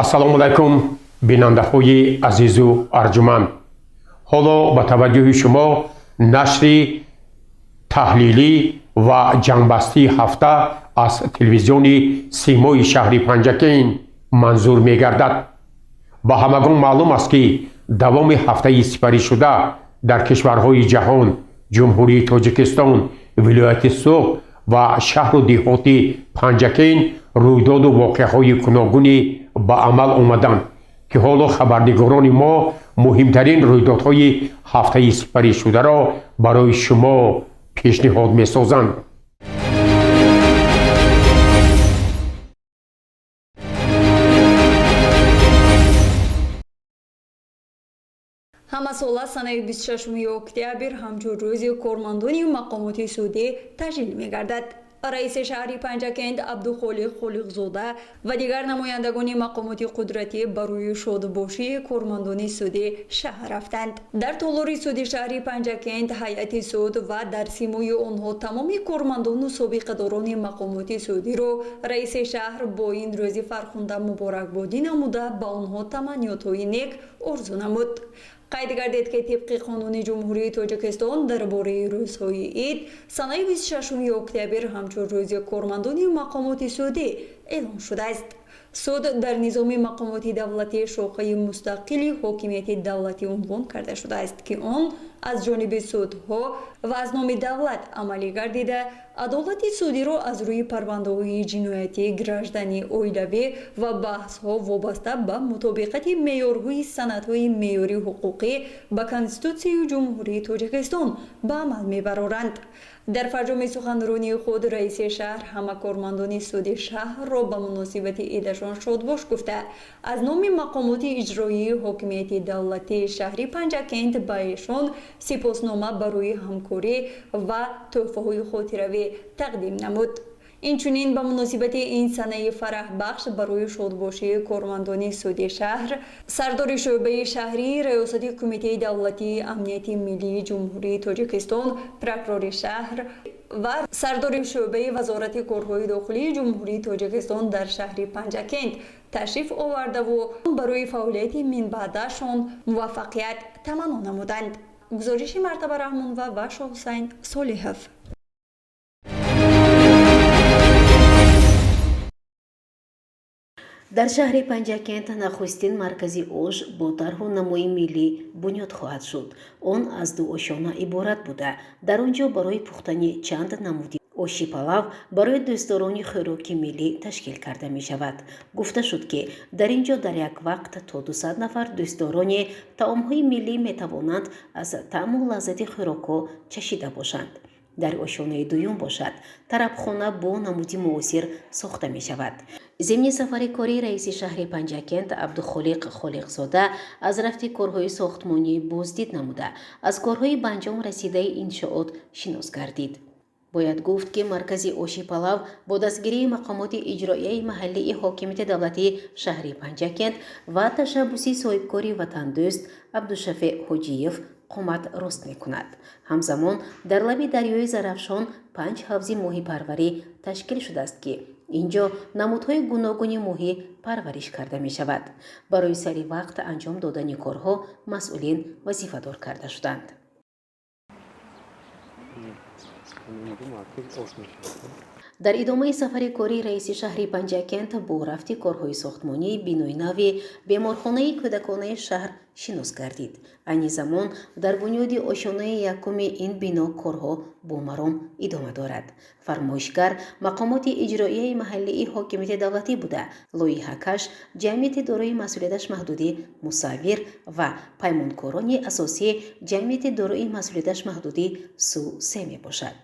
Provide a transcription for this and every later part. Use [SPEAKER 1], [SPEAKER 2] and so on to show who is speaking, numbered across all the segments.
[SPEAKER 1] ассалому алайкум бинандаҳои азизу арҷуманд. ҳоло ба таваҷҷӯҳи шумо нашри таҳлилӣ ва ҷанбастии ҳафта аз телевизиони симои шаҳри Панҷакейн манзур мегардад. ба ҳамагон маълум аст, ки давоми ҳафтаи сипаришуда дар кишварҳои ҷаҳон ҷумҳурии Тоҷикистон, вилояти Суғ ва шаҳру деҳоти Панҷакейн рӯйдоду воқеаҳои гуногуне ба амал омаданд, ки ҳоло хабарнигорони мо муҳимтарин рӯйдодҳои ҳафтаи сипаришударо барои шумо пешниҳод месозанд.
[SPEAKER 2] ҳамасола санаи 26 октябр ҳамчун рӯзи кормандони мақомоти судӣ таҷлил мегардад. раиси шаҳри Панҷакент Абдухолиқ Холиқзода ва дигар намояндагони мақомоти қудратӣ ба рӯи шодбошии кормандони суди шаҳр рафтанд. Дар толори суди шаҳри Панҷакент ҳайати суд ва дар симои онҳо тамоми кормандону собиқадорони мақомоти судиро раиси шаҳр бо ин рӯзи фархунда муборакбодӣ намуда ба онҳо таманниётҳои нек орзу намуд. қайд гардед, ки тибқи қонуни ҷумҳурии Тоҷикистон дар бораи рӯзҳои ид санаи 26 октябр ҳамчун рӯзи кормандони мақомоти судӣ эълон шудааст. суд дар низоми мақомоти давлатӣ шохаи мустақили ҳокимияти давлатӣ унвон карда шудааст, ки он аз ҷониби судҳо ва аз номи давлат амалӣ гардида адолати судиро аз рӯи парвандаҳои ҷиноятӣ, гражданӣ, оилавӣ ва баҳсҳо вобаста ба мутобиқати меъёрҳои санадҳои меъёрии ҳуқуқӣ ба Конститутсияи ҷумҳурии Тоҷикистон ба амал мебароранд. дар фарҷоми суханронии худ раиси шаҳр ҳама кормандони суди шаҳрро ба муносибати идашон шодбош гуфта, аз номи мақомоти иҷроии ҳокимияти давлатии шаҳри Панҷакент ба эшон сипоснома барои ҳамкорӣ ва тӯҳфаҳои хотиравӣ тақдим намуд. инчунин ба муносибати ин санаи фараҳбахш барои шодбошии кормандони суди шаҳр сардори шӯъбаи шаҳрии раёсати кумитаи давлатии амнияти миллии ҷумҳурии Тоҷикистон, прокурори шаҳр ва сардори шӯъбаи вазорати корҳои дохилии ҷумҳурии Тоҷикистон дар шаҳри Панҷакент ташриф овардаву барои фаъолияти минбаъдашон муваффақият таманно намуданд. гузориши Мартаба Раҳмонова ва Шоҳусайн Солиҳов.
[SPEAKER 3] дар шаҳри Панҷакент нахустин маркази ош бо тарҳу намои миллӣ бунёд хоҳад шуд. он аз ду ошона иборат буда, дар он ҷо барои пухтани чанд намуди оши палав барои дӯстдорони хӯроки миллӣ ташкил карда мешавад. гуфта шуд, ки дар ин ҷо дар як вақт то 200 нафар дӯстдорони таомҳои миллӣ метавонанд аз таъму лаззати хӯрокҳо чашида бошанд. дар ошонаи дуюм бошад, тарабхона бо намуди муосир сохта мешавад. зимни сафари кори раиси шаҳри Панҷакент Абдухолиқ Холиқзода аз рафти корҳои сохтмонӣ боздид намуда, аз корҳои ба анҷом расидаи иншоот шинос гардид. бояд гуфт, ки маркази оши палав бо дастгирии мақомоти иҷроияи маҳаллии ҳокимияти давлатии шаҳри Панҷакент ва ташаббуси соҳибкори ватандӯст Абдушафеъ Ҳоҷиев қомат рост мекунад. ҳамзамон дар лаби дарёи Зарафшон 5 ҳавзи моҳипарварӣ ташкил шудааст, ки ин ҷо намудҳои гуногуни моҳӣ парвариш карда мешавад. барои сари вақт анҷом додани корҳо масъулин вазифадор карда шуданд. дар идомаи сафари кори раиси шаҳри Панҷакент бо рафти корҳои сохтмонии бинои нави беморхонаи кӯдаконаи шаҳр шинос гардид. айни замон дар бунёди ошонаи якуми ин бино корҳо бо маром идома дорад. фармоишгар мақомоти иҷроияи маҳаллии ҳокимияти давлатӣ буда, лоиҳакаш ҷамъияти дорои масъулияташ маҳдудӣ Мусаввир ва паймонкорони асосии ҷамъияти дорои масъулияташ маҳдудӣ Су-3 мебошад.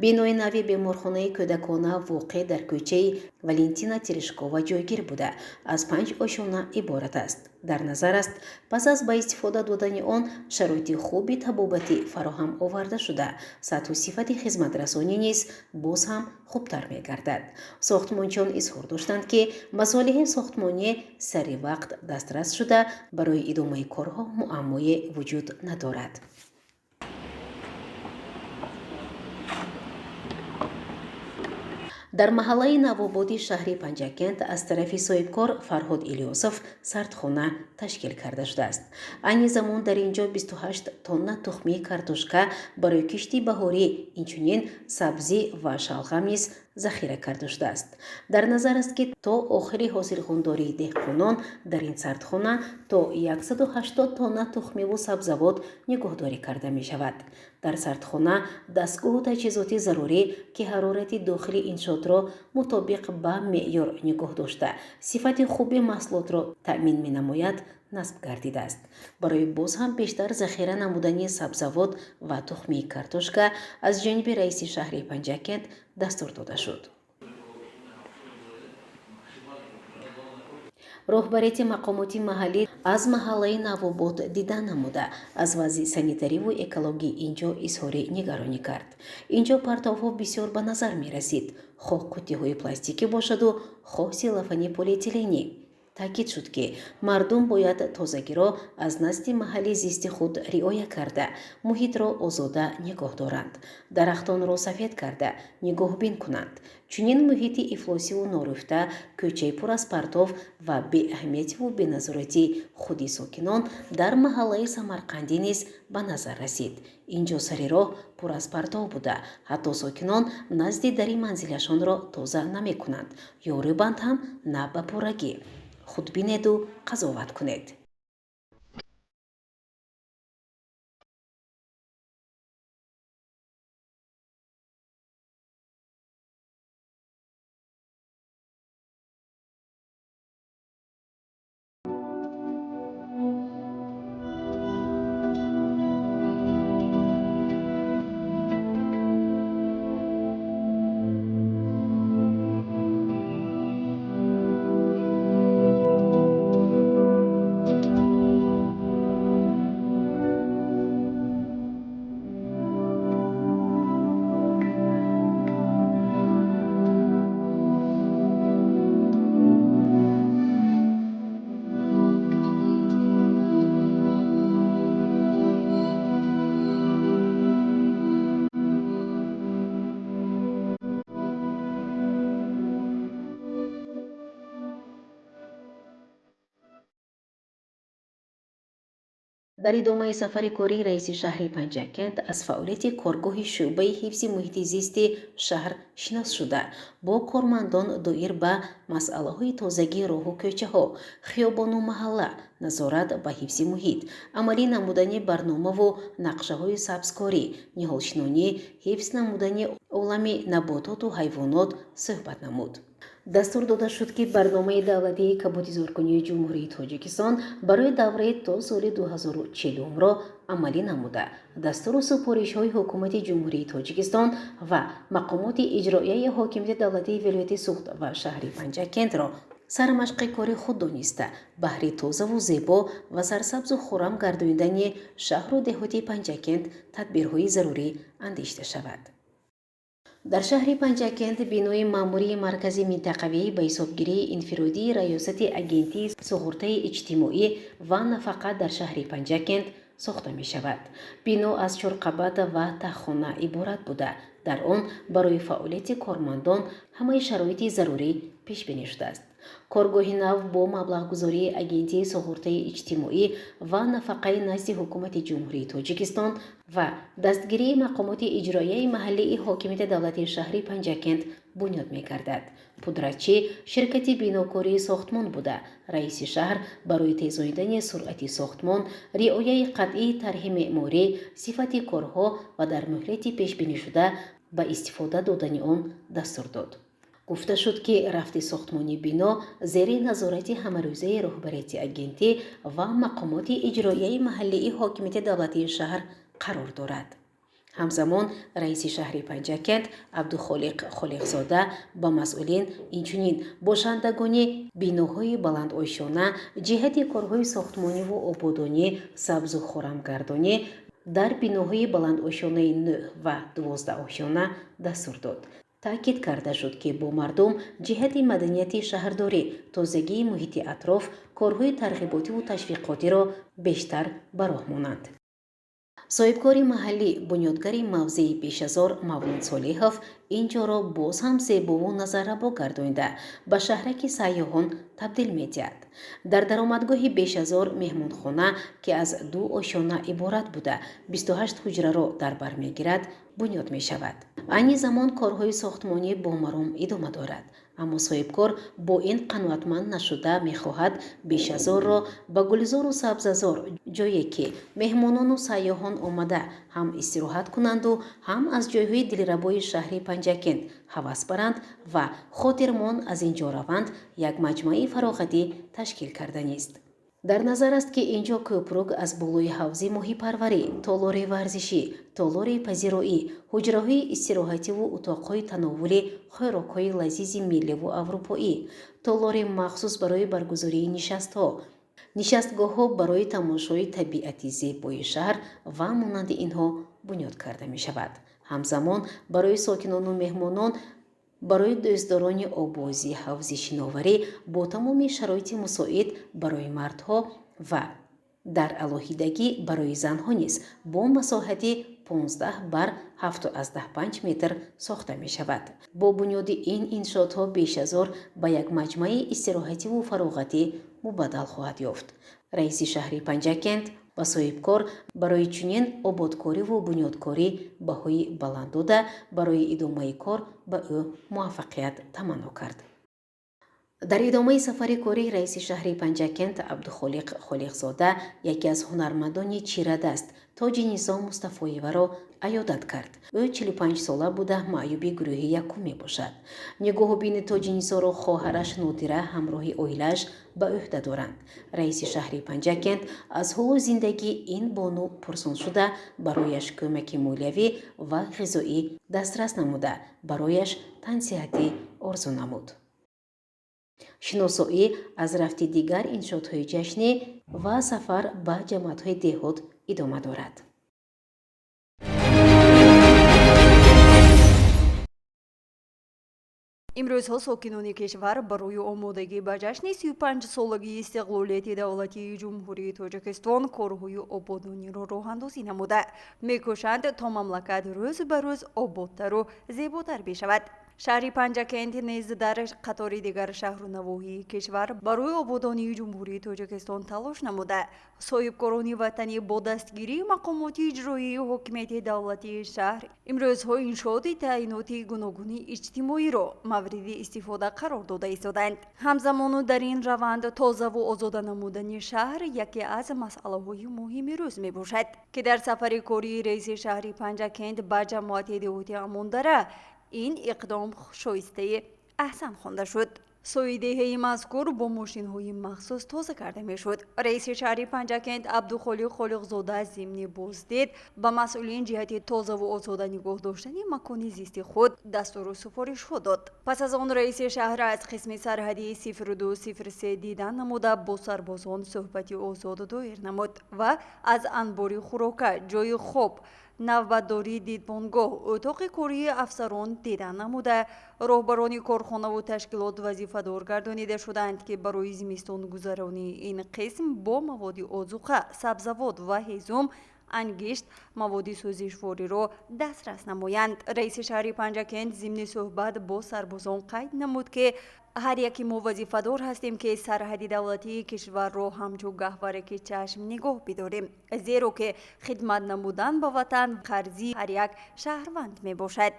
[SPEAKER 3] бинои нави беморхонаи кӯдакона воқеъ дар кӯчаи Валентина Терешкова ҷойгир буда, аз 5 ошона иборат аст. дар назар аст, пас аз ба истифода додани он шароити хуби табобатӣ фароҳам оварда шуда, сатҳу сифати хизматрасонӣ низ боз ҳам хубтар мегардад. сохтмончиён изҳор доштанд, ки масолиҳи сохтмонӣ сари вақт дастрас шуда, барои идомаи корҳо муаммое вуҷуд надорад. дар маҳаллаи навободӣ шаҳри Панҷакент аз тарафи соҳибкор Фарҳод Илёсов сардхона ташкил карда шудааст. Айни замон дар ин ҷо 28 тонна тухми картошка барои кишти баҳорӣ, инчунин сабзӣ ва шалғам низ захира карда шудааст. Дар назар аст ки то охири ҳосилхондории деҳқонон дар ин сардхона то 180 тонна тухмиву сабзавот нигоҳдорӣ карда мешавад. дар сардхона дастгоҳу таҷҳизоти зарурӣ ки ҳарорати дохили иншоотро мутобиқ ба меъёр нигоҳ дошта сифати хуби маҳсулотро таъмин менамояд насб гардидааст. барои боз ҳам бештар захира намудани сабзавот ва тухмии картошка аз ҷониби раиси шаҳри Панҷакент дастур дода шуд. роҳбарияти мақомоти маҳаллӣ аз маҳаллаи Навобод дидан намуда аз вазъи санитариву экологӣ ин ҷо изҳори нигаронӣ кард. ин ҷо партовҳо бисёр ба назар мерасид, хоҳ куттиҳои пластикӣ бошаду хоҳ силофани полиэтиленӣ. таъкид шуд ки мардум бояд тозагиро аз назди маҳалли зисти худ риоя карда муҳитро озода нигоҳ доранд, дарахтонро сафед карда нигоҳбин кунанд. чунин муҳити ифлосиву норӯфта, кӯчаи пур аз партов ва беаҳамиятиву беназорати худи сокинон дар маҳаллаи Самарқандӣ низ ба назар расид. ин ҷо сари роҳ пур аз партов буда, ҳатто сокинон назди дари манзилашонро тоза намекунанд ё рӯбанд ҳам на ба пуррагӣ. худ бинеду қазоват кунед. дар идомаи сафари кории раиси шаҳри Панҷакент аз фаъолияти коргоҳи шӯъбаи ҳифзи муҳити зисти шаҳр шинос шуда, бо кормандон доир ба масъалаҳои тозагии роҳу кӯчаҳо, хиёбону маҳалла, назорат ба ҳифзи муҳит, амалӣ намудани барномаву нақшаҳои сабзкорӣ, ниҳолшинонӣ, ҳифз намудани олами набототу ҳайвонот суҳбат намуд. дастур дода шуд ки барномаи давлатии каботизоркунии ҷумҳурии Тоҷикистон барои давраи то соли 2040ро амалӣ намуда, дастуру супоришҳои ҳукумати ҷумҳурии Тоҷикистон ва мақомоти иҷроияи ҳокимияти давлатии вилояти Суғд ва шаҳри Панҷакентро сармашқи кори худ дониста, баҳри тозаву зебо ва сарсабзу хуррам гардонидани шаҳру деҳоти Панҷакент тадбирҳои зарурӣ андешта шавад. дар шаҳри Панҷакент бинои маъмурии маркази минтақавии ба ҳисобгирии инфиродии раёсати агентии суғуртаи иҷтимоӣ ва нафақа дар шаҳри Панҷакент сохта мешавад. бино аз 4 қабат ва таххона иборат буда, дар он барои фаъолияти кормандон ҳамаи шароити зарурӣ пешбинӣ шудааст. коргоҳи нав бо маблағгузории агентии суғуртаи иҷтимоӣ ва нафақаи назди ҳукумати ҷумҳурии Тоҷикистон ва дастгирии мақомоти иҷроияи маҳаллии ҳокимияти давлати шаҳри Панҷакент бунёд мегардад. пудратчӣ ширкати бинокории сохтмон буда, раиси шаҳр барои тезоидани суръати сохтмон, риояи қатъии тарҳи меъморӣ, сифати корҳо ва дар муҳлати пешбинишуда ба истифода додани он дастур дод. гуфта шуд ки рафти сохтмони бино зери назорати ҳамарӯзаи роҳбарияти агентӣ ва мақомоти иҷроияи маҳаллии ҳокимияти давлатии шаҳр қарор дорад. ҳамзамон раиси шаҳри Панҷакент Абдухолиқ Холиқзода ба масъулин, инчунин бошандагони биноҳои баландошона ҷиҳати корҳои сохтмониву ободонӣ, сабзу хуррамгардонӣ дар биноҳои баландошонаи 9 ва 12 ошона дастур дод. таъкид карда шуд ки бо мардум ҷиҳати маданияти шаҳрдорӣ, тозагии муҳити атроф, корҳои тарғиботиву ташвиқотиро бештар ба роҳ монанд. соҳибкори маҳаллӣ, бунёдгари мавзеи пешазор Мавлуд Солеҳов اینجاро باز هم زیبا و نظرربا گردانیده به شهرک سیاحان تبدیل می‌دهد. در درآمدگاه بیش از 1000 مهمانخانه که از 2 آشیانه عبارت بوده 28 حجره را در بر می‌گیرد بنیاد می‌شود. این زمان کارهای ساختمانی با مرام ادامه دارد. اما صاحبکار با این قناعتمند نشده می‌خواهد بیش از آن را به گلزار و سبززار، جایی که مهمانان و سیاحان آمده هم استراحت کنند و هم از جایهای دلربای شهر پنجکند هوس برند و خاطرمان از اینجا روند، یک مجموعه فراغتی تشکیل کردنی است. در نظر است که اینجا کوپروک از بالای حوض ماهی پروری، تالار ورزشی، تالار پذیرایی، حجره‌های استراحتی و اتاق‌های تناولی خوراک‌های لذیذ ملی و اروپایی، تالار مخصوص برای برگزاری نشست‌ها، نشستگاه‌ها برای تماشای طبیعت زیبای شهر و مانند اینها بنیاد کرده می شود. همزمان برای ساکنان و مهمانان برای دوستداران آبازی حوض شناوری با تمام شرایط مساعد برای مردها و در علاهیدگی برای زنها نیز با مساحت 15 بر 7.5 متر ساخته می شود. با بنیاد این انشاءاتها بیش از آن به یک مجموعه استراحتی و فراغتی مبدل خواهد یافت. رئیس شهر پنجکند و صاحبکار برای چنین آبادکاری و بنیادکاری بهای بلند داده برای ادامه کار به او موفقیت تمنا کرد. در ادامه سفر کاری رئیس شهر پنجکند عبدالخالق خالقزاده یکی از هنرمندان چیره دست تاج نظام مصطفی را عیادت کرد. او 45 ساله بوده، معیوب گروه یکم می باشد. نگاه بین تاج نظام را خواهرش نادره همراه اویلش به عهده دارند. رئیس شهر پنجکند از حال زندگی این بانو پرسان شده برایش کمک مالیوی و غذایی دسترس نموده برایش تنصیحاتی آرزو نمود. شناسایی از رفت دیگر انشاءات‌های جشنی و سفر به جماعت‌های دهات ادامه دارد.
[SPEAKER 2] имрӯзҳо сокинони кишвар барои омодагӣ ба ҷашни 35 солагии истиқлолияти давлатии ҷумҳурии тоҷикистон корҳои ободониро роҳандозӣ намуда мекӯшанд то мамлакат рӯз ба рӯз ободтару зеботар бишавад. шаҳри панҷакент низ дар қатори дигар шаҳру навоҳии кишвар барои ободонии ҷумҳурии тоҷикистон талош намуда соҳибкорони ватанӣ бо дастгирии мақомоти иҷроии ҳокимияти давлатии шаҳр имрӯзҳо иншооти таъиноти гуногуни иҷтимоиро мавриди истифода қарор дода истоданд. ҳамзамону дар ин раванд тозаву озода намудани шаҳр яке аз масъалаҳои муҳими рӯз мебошад ки дар сафари кории раиси шаҳри панҷакент ба ҷамоати деҳоти амондара این اقدام شایسته احسن خوانده شد. سویده‌های مذکور با ماشین‌های مخصوص تازه کرده می‌شد. رئیس شهر پنجکند عبدالخالق خالقزاده ضمن بازدید به مسئولین جهت تازه و آزاده نگاه داشتن مکان زیست خود دستور و سفارش‌ها داد. پس از آن رئیس شهر از قسم سرحدی 0203 دیدن نموده با سربازان صحبتی آزاد دایر نمود و از انبار خوراک، جای خواب، نوبتداری دیدبانگاه، اتاق کاری افسران دیدن نموده راهبران کارخانه و تشکیلات وظیفه‌دار گردانیده شدند که برای زمستان گذرانی این قسم با مواد آذوقه، سبزوات و هیزم انگشت مواد سوزشواری را دسترس نمایند. رئیس شهر پنجکند ضمن صحبت با سربازان قید نمود که هر یکی ما وظیفه‌دار هستیم که سرحد دولتی کشور را همچو گهواره چشم نگاه بداریم، زیرا که خدمت نمودن به وطن قرضی هر یک شهروند می باشد.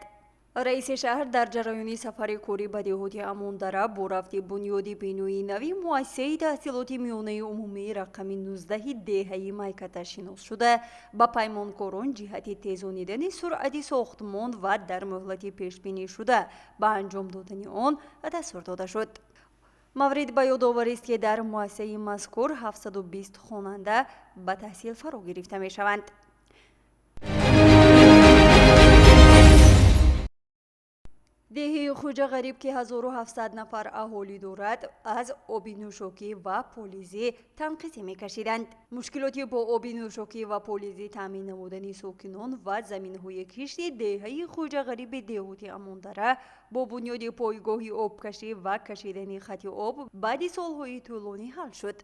[SPEAKER 2] رئیس شهر در جریان سفر کاری به دهات اماندره با رفت بنیادی بینوی نوی مؤسسه تحصیلات میانه عمومی رقم 19 دهه میکته شناس شده با پیمانکاران جهت تیزانیدن سرعت ساختمان و در مهلت پیش بینی شده به انجام دادن آن دستور داده شد. مورد به یادآوری است که در مؤسسه مذکور 720 خواننده به تحصیل فرا گرفته می شوند. دهه خوجه غریب که 1700 نفر اهالی دارد از آب نوشاکی و پالیزی تنقیصی می‌کشیدند. مشکلاتی با آب نوشاکی و پالیزی تامین نمودن ساکنان و زمین‌های کشت دهه خوجه غریب دهات اماندره با بنیاد پایگاهی آبکشی و کشیدن خط آب بعد سالهای طولانی حل شد.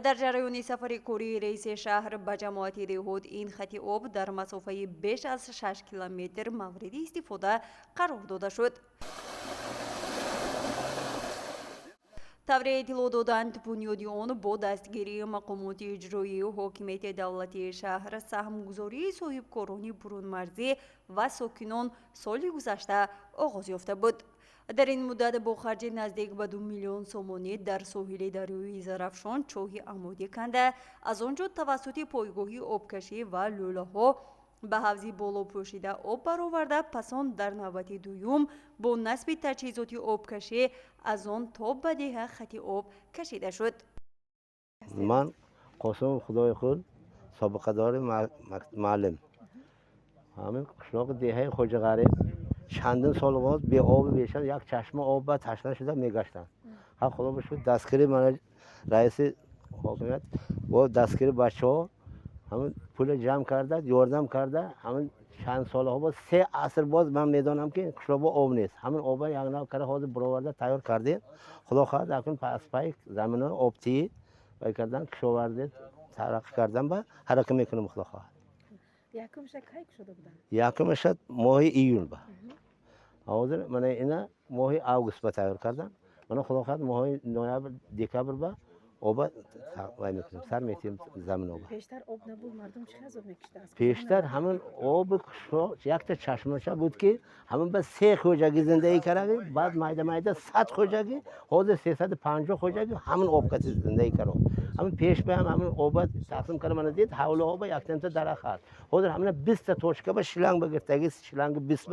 [SPEAKER 2] در جریان سفر کاری رئیس شهر به جماعت دهات این خط آب در مسافه بیش از 6 کیلومتر مورد استفاده قرار داده شد. طور اطلاع دادند بنیاد آن با دستگیری مقامات اجرایی و حاکمیت دولتی شهر سهمگذاری صاحبکاران برون مرزی و ساکنان سال گذشته آغاز یافته بود. در این مدت با خرج نزدیک به 2 میلیون سومانی در ساحل دریای زرافشان چاه عمودی کنده از آنجا توسط پایگاهی آبکشی و لوله ها به حوض بالا پوشیده آب برآورده، پس آن در نوبت دوم با نصب تجهیزات آبکشی از آن تا به ده خط آب کشیده شد.
[SPEAKER 4] من قاسم خدای خود سابقه دار معلم همین قشلاق دهه خواجه غریب چندین سال بعد به آب بیشتر یک چشمه آب با تشنه شده میگشتن. ها خدا بشه دستگیری من رئیس حاکمیت با دستگیری بچه‌ها همین پول جمع کرده یاردم کرده. همین چند سال ها بعد 3 عصر باز من میدانم که قشلاق آب نیست. همین آب یک نوع کار حاضر برآورده تیار کردیم. خدا خواهد اکنون پس پای زمین آبتی و کردن کشاورزی ترقی کردن و حرکت میکنم. خدا خواهد
[SPEAKER 5] یکمش کی شده بودن؟
[SPEAKER 4] یکمش ماه ایول با حاضر من اینا ماه آگوست با تیار کردم. من خدا خواهد ماه نوامبر دکبر با آب وای میکنیم سر میتیم زمین آب.
[SPEAKER 5] پیشتر آب نبود مردم چه از آب میکشیدن؟
[SPEAKER 4] پیشتر همین آب یک تا چشمه بود که همین به 3 خوجگی زندگی کردی. بعد مایده 100 خوجگی حاضر 350 خوجگی همین آب کسی زندگی کرد. همین پیش به همین آب تقسیم کردم. من دید حول آب یک تا درخت هست. حاضر همین 20 تا توشکه به شلنگ بگیرتگی شلنگ 20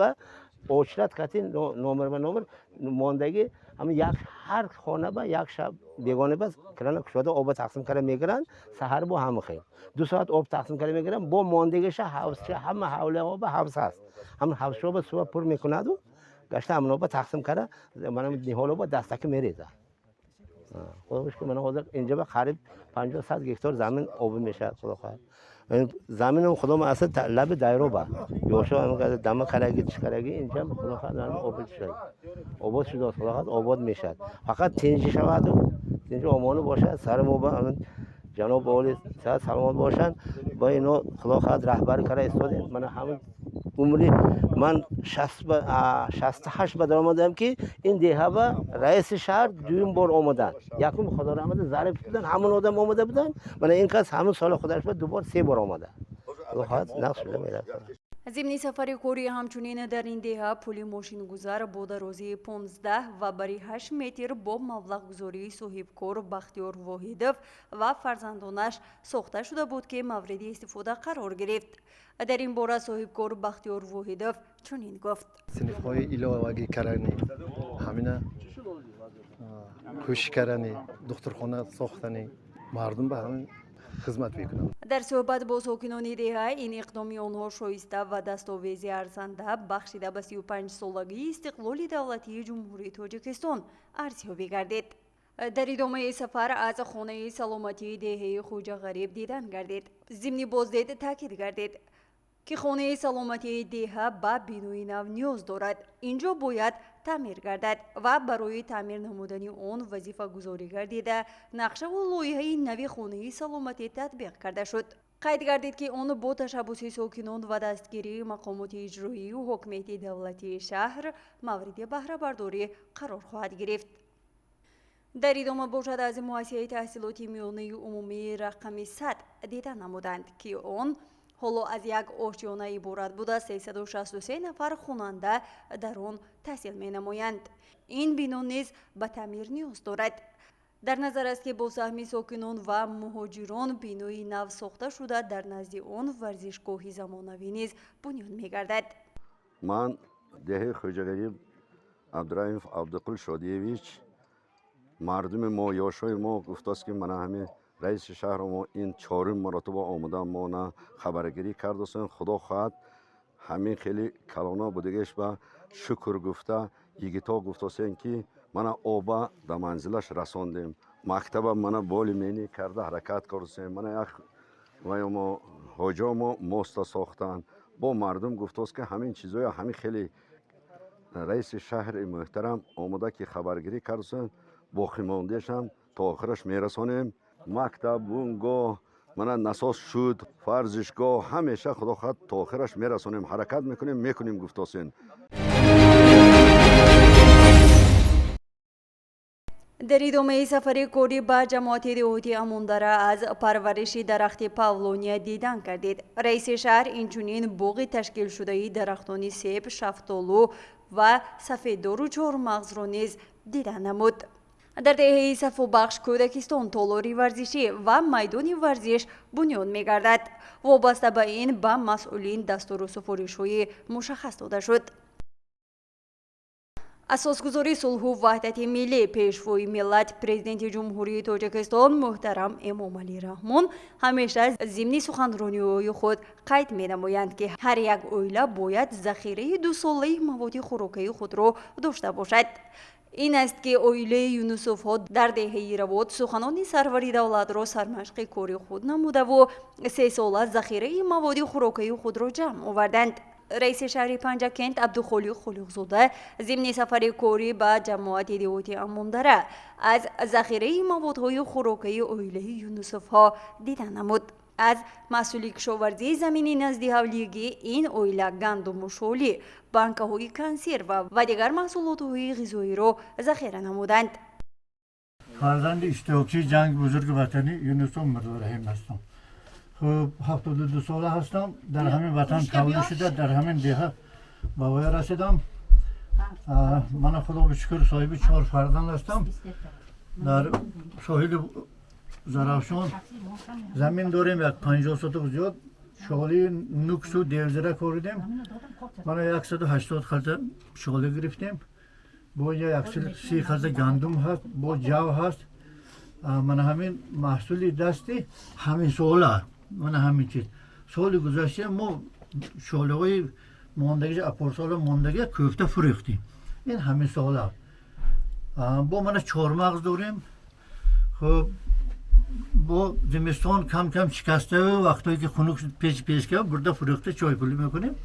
[SPEAKER 4] با اوچلت کتی نمبر به نمبر ماندگی همین یک هر خانه با یک شب بیگانه بس کردن شده آب تقسیم کرده میگیرن. سحر با هم خیلی 2 ساعت آب تقسیم کرده میگیرن. با ماندگیش حوض همه حول آب حوض هست. همین حوض رو به صبح پر میکند و گشته همین آب تقسیم کرده. منم نهال آب دستک میریزه. خودش که من حاضر اینجا به قریب 50-100 هکتار زمین آب میشه. خدا خواهد زمینم خدا ما اصلا لب دایره با یوشا هم دم کرگی چکرگی اینجا خدا خواهد آب شد. آباد شده خدا خواهد آباد میشد. فقط تنجی شود و تنجی آمانه باشد. سر ما با جناب عالی صحت سلامت باشند. با اینا خدا خواهد رهبری کرده استادیم. من همین عمری من 68 به در آمدم که این دهه با رئیس شهر دوم بار آمدن. یکم خدا رحمت ظریف بودن همون آدم آمده بودن. من این کس همون سال خودش بود دوبار 3 بار آمده. خدا خواهد نقش شده میره.
[SPEAKER 2] ضمن سفر کاری همچنین در این دهه پل ماشین گذار با درازی 15 و بری 8 متر با مبلغ گذاری صاحبکار بختیار واحدов و فرزندانش ساخته شده بود که مورد استفاده قرار گرفت. در این باره صاحبکار بختیار واحدов چنین گفت:
[SPEAKER 6] صنف‌های علاوه‌ای کردنی همینه کوشش کردنی دخترخانه ساختنی مردم به همین خدمت میکنم.
[SPEAKER 2] در صحبت با ساکنان دهه این اقدامی آنها شایسته و دستاویزی ارزنده بخشیده به 35 سالگی استقلال دولتی جمهوری تاجیکستان ارزیابی گردید. در ادامه سفر از خانه سلامتی دهه خواجه غریب دیدن گردید. ضمن بازدید تاکید گردید که خانه سلامتی دهه به بینوی نو نیاز دارد. اینجا باید تعمیر گردد و برای تعمیر نمودن آن وظیفه گذاری گردیده نقشه و لایحه نوی خانه سلامتی تطبیق کرده شد. قید گردید که آن با تشبس ساکنان و دستگیری مقامات اجرایی و حاکمیت دولتی شهر مورد بهره برداری قرار خواهد گرفت. در ادامه باشد از مؤسسه تحصیلات میانه عمومی رقم 100 دیدن نمودند که آن حالا از یک آشیانه عبارت بوده. 363 نفر خواننده در آن تحصیل می نمایند. این بنا نیز به تعمیر نیاز دارد. در نظر است که با سهم ساکنان و مهاجران بینای نو ساخته شده در نزد آن ورزشگاه زمانوی نیز بنیان می گردد.
[SPEAKER 7] من دهه خواجه غریب عبدالرحیم عبدالقل شادیویچ مردم ما یاشای ما گفته است که من همه رئیس شهر ما این 4 مرتبه آمدم ما نه خبرگیری کرده. خدا خواهد همین خیلی کلانا بودگیش به شکر گفته یگیتا گفته که من آبا در منزلش رساندیم. مکتب من بالی مینی کرده حرکت کرده. من یک و ما حاجا ما ماست ساختن با مردم گفته است که همین چیزای همین خیلی رئیس شهر محترم آمده که خبرگیری کردن با خیماندهش هم تا آخرش میرسانیم. مکتب بونگاه من نساس شد فرزشگاه همیشه خدا خواهد تا آخرش میرسانیم، حرکت میکنیم گفتاسین.
[SPEAKER 2] در ادامه سفر کوری به جماعت دهاتی اموندره از پرورش درخت پاولونیا دیدن کردید. رئیس شهر اینچنین باغ تشکیل شده درختان سیب، شفتالو و سفیددار و چهارمغز را نیز دیدن نمود. در دهه صفو بخش کودکستان تالاری ورزشی و میدان ورزش بنیاد می‌گردد. وابسته به این به مسئولین دستور و سفارش‌های مشخص داده شد. اساسگذاری صلح و وحدت ملی پیشوای ملت پرزیدنت جمهوری تاجیکستان محترم امامعلی رحمان همیشه ضمن سخنرانی‌های خود قید می‌نمایند که هر یک عائله باید ذخیره 2 ساله مواد خوراکی خود را داشته باشد. این است که عائله یونسوف ها در دهه روات سخنان سروری دولت را سرمشق کاری خود نموده و 3 ساله ذخیره مواد خوراکی خود را جمع آوردند. رئیس شهر پنجکند عبدالخالق خالقزاده ضمن سفر کاری به جماعت دهاتی اموندره از ذخیره موادهای خوراکی عائله یونسوف ها دیدن نمود. از مسئول کشاورزی زمینی نزد حولیگی این عائله گندم و شالی، بانک‌های کنسرو و دیگر محصولات‌های غذایی را ذخیره نمودند.
[SPEAKER 8] فرزند اشتراکی جنگ بزرگ وطنی یونس مرزا رحیم هستم. خب 72 ساله هستم. در همین وطن تولد شده، در همین دهه به وی رسیدم. من خدا به شکر صاحب 4 فرزند هستم. در ساحل زرافشان زمین داریم، یک 50 سوتک زیاد. شغلی نوکس و دیوزره کردیم. من 180 خلطه شغلی گرفتیم. با 130 خلطه گندم هست، با جو هست. من همین محصولی دستی همین ساله، من همین چیز سال گذشته ما شغله های ماندگی اپارسال ماندگی کوفته فروختیم. این همین ساله با من 4 مغز داریم. خب با زمستان کم کم شکسته و وقتی که خنک پیش که برده فروخته چای پولی میکنیم.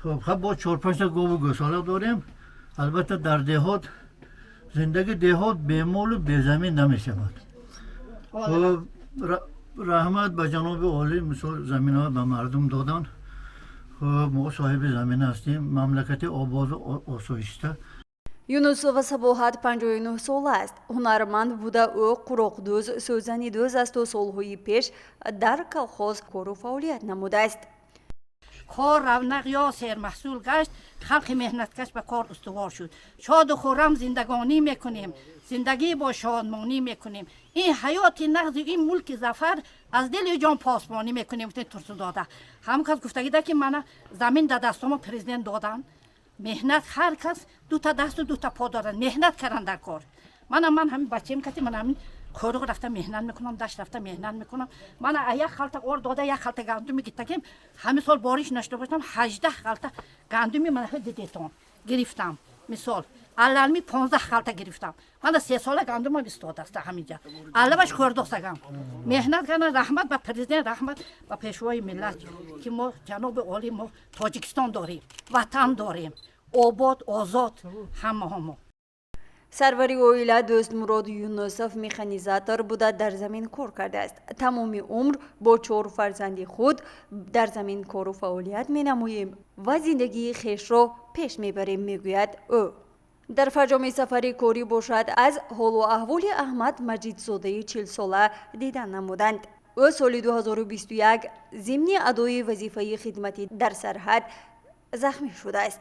[SPEAKER 8] خب با 4-5 تا گاو و گوساله داریم. البته در دهات زندگی دهات بیمال و بیزمین نمیشه بود. خب رحمت به جناب عالی مثال زمین ها به مردم دادن. خب ما صاحب زمین هستیم، مملکت آباد و آسایشته.
[SPEAKER 2] یونسوف صباحت 59 سال است. هنرمند بوده. او قراقدوز، سوزنیدوز است و سالهای پیش در کلخاز کار و فعالیت نموده است.
[SPEAKER 9] کار رونق یاسر محصول گشت، خلق مهنتکش به کار استوار شد. شاد و خرم زندگانی میکنیم، زندگی با شادمانی میکنیم. این حیات نغز این ملک ظفر از دل جان پاسبانی میکنیم. ترس داده هم کس گفتگی ده که من زمین در دستم پرزیدنت دادن. مهنت هر کس 2 تا دست و 2 تا پا دارن، مهنت کردن در کار. من همین بچه‌ام که من همین کارو رفته مهنت میکنم، دشت رفته مهنت میکنم. من یک خلطه اور داده، یک خلطه گندم میگیرم. همین سال بارش نشده باشم 18 خلطه گندمی من دیدم گرفتم. مثال علمی 15 خلطه گرفتم. من 3 سال گندم 20 است همینجا. علمش خوردوسگم. مهنت کردن. رحمت به پرزیدنت، رحمت به پیشوای ملت که ما جناب عالی ما تاجیکستان داریم، وطن داریم، آباد آزاد همه.
[SPEAKER 2] سروری عائله دوست مراد یونسوف مکانیزاتور بوده، در زمین کار کرده است. تمام عمر با 4 فرزند خود در زمین کار و فعالیت می نماییم و زندگی خویش را پیش می بریم میگوید او. در فرجام سفری کاری باشد از حال و احوال احمد مجیدزاده 40 ساله دیدن نمودند. او سال 2021 ضمن ادای وظیفه خدمتی در سرحد زخمی شده است.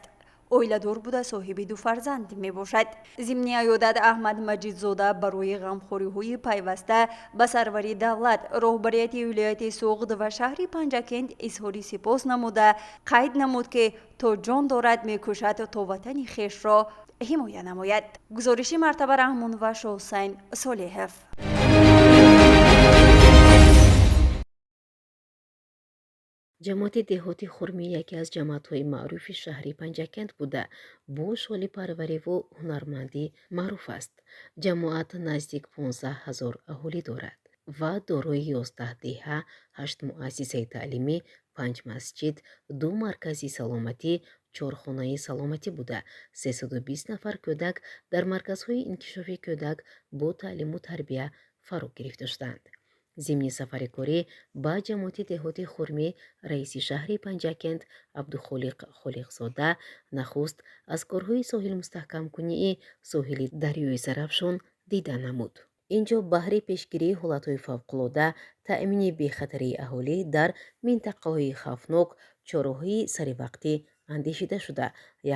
[SPEAKER 2] عائله دار بوده، صاحب 2 فرزند می باشد. ضمن عیادت احمد مجیدزاده برای غمخوری های پیوسته به سروری دولت، رهبریت ولایت سوغد و شهر پنجکند اظهار سپاس نموده قید نمود که تا جان دارد می کوشد تا وطن خویش را حمایت نماید. گزارش مرتبه رحمان و شاحسین صالحف.
[SPEAKER 3] جماعت دهاتی خرمی یکی از جماعت‌های معروف شهری پنجکند بوده. با شغل پروری و هنرمندی معروف است. جماعت نزدیک 15,000 اهالی دارد و دارای 11 دهه، 8 مؤسسه تعلیمی، 5 مسجد، 2 مرکز سلامتی، чорхонаи саломатӣ буда 320 нафар кӯдак дар марказҳои инкишофи кӯдак бо таълиму тарбия фаро гирифта шуданд. зимни сафари корӣ ба ҷамоати деҳоти хурмӣ раиси шаҳри Панҷакент Абдухолиқ Холиқзода нахуст аз корҳои соҳилмустаҳкамкунии соҳили дарёи Зарафшон дида намуд. инҷо баҳри пешгирии ҳолатҳои фавқулода, таъмини бехатарии аҳолӣ дар минтақаҳои хавфнок, чораҳои саривақтӣ андешида шуда,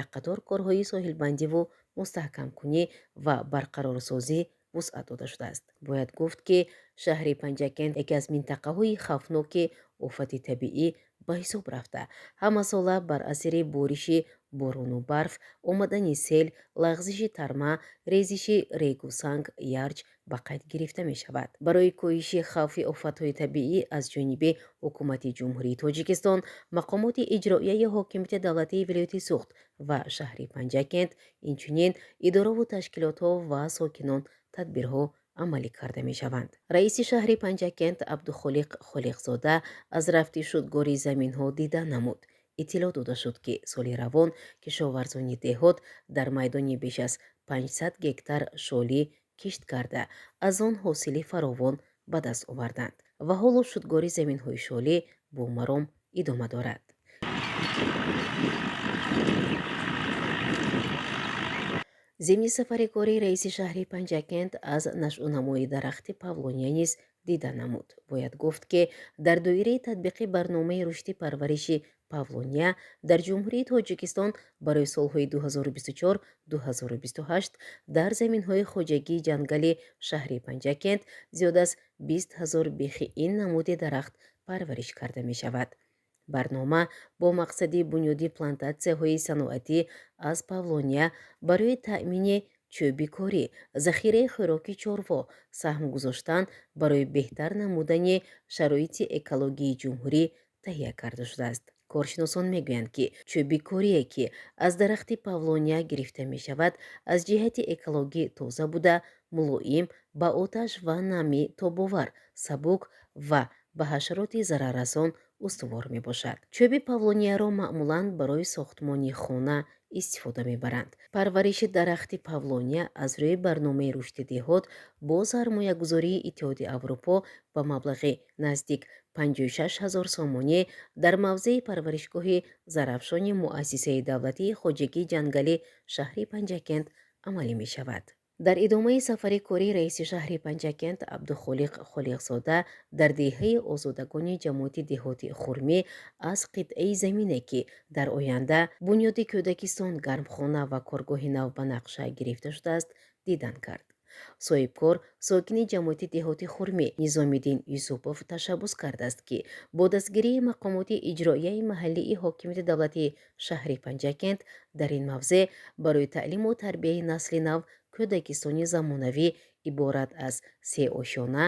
[SPEAKER 3] як қатор корҳои соҳилбандиву мустаҳкамкунӣ ва барқарорсозӣ вусъат дода шудааст. бояд гуфт, ки шаҳри Панҷакент яке аз минтақаҳои хавфноки офати табиӣ ба ҳисоб рафта, ҳамасола бар асри бориши борону барф, омадани сел, лағзиши тарма, резиши регу санг, ярҷ ба қайд гирифта мешавад. барои коҳиши хавфи офатҳои табиӣ аз ҷониби ҳукумати ҷумҳурии Тоҷикистон, мақомоти иҷроияи ҳокимияти давлатии вилояти Суғд ва шаҳри Панҷакент, инчунин идораву ташкилотҳо ва сокинон тадбирҳо амалӣ карда мешаванд. раиси шаҳри Панҷакент Абдухолиқ Холиқзода аз рафти шудгори заминҳо дида намуд. иттилоъ дода шуд, ки соли равон кишоварзони деҳот дар майдони беш аз 500 гектар шолӣ кишт карда, аз он ҳосили фаровон ба даст оварданд ва ҳоло шудгори заминҳои шолӣ бо маром идома дорад. зимни сафари корӣ раиси шаҳри Панҷакент аз нашъунамои дарахти павлония низ дида намуд. бояд гуфт, ки дар доираи татбиқи барномаи рушди парвариши павлония дар ҷумҳурии Тоҷикистон барои солҳои 2024-2028 дар заминҳои хоҷагии ҷангали шаҳри Панҷакент зиёда аз 20 000 бихи ин намуди дарахт парвариш карда мешавад. барнома бо мақсади бунёди плантатсияҳои саноатӣ аз павлония барои таъмини чӯбикорӣ, захираи хӯроки чорво, саҳм гузоштан барои беҳтар намудани шароити экологии ҷумҳурӣ таҳия карда шудааст. коршиносон мегӯянд, ки чӯбикорие, ки аз дарахти павлония гирифта мешавад, аз ҷиҳати экологӣ тоза буда, мулоим, ба оташ ва намӣ тобовар, сабук ва ба ҳашароти зараррасон устувор мебошад. чӯби павлонияро маъмулан барои сохтмони хона истифода мебаранд. парвариши дарахти павлония аз рӯи барномаи рушди деҳот бо сармоягузории Иттиҳоди Аврупо ба маблағи наздик 56 000 сомонӣ дар мавзеи парваришгоҳи Зарафшони муассисаи давлатии хоҷагии ҷангалӣ шаҳри Панҷакент амалӣ мешавад. дар идомаи сафари корӣ раиси шаҳри Панҷакент Абдухолиқ Холиқзода дар деҳаи озодагони ҷамоати деҳоти хурмӣ аз қитъаи замине, ки дар оянда бунёди кӯдакистон, гармхона ва коргоҳи нав ба нақша гирифта шудааст, дидан кард. соҳибкор сокини ҷамоати деҳоти хурмӣ Низомиддин Юсупов ташаббус кардааст, ки бо дастгирии мақомоти иҷроияи маҳаллии ҳокимияти давлатии шаҳри Панҷакент дар ин мавзе барои таълиму тарбияи насли нав кӯдакистони замонавӣ иборат аз 3 ошёна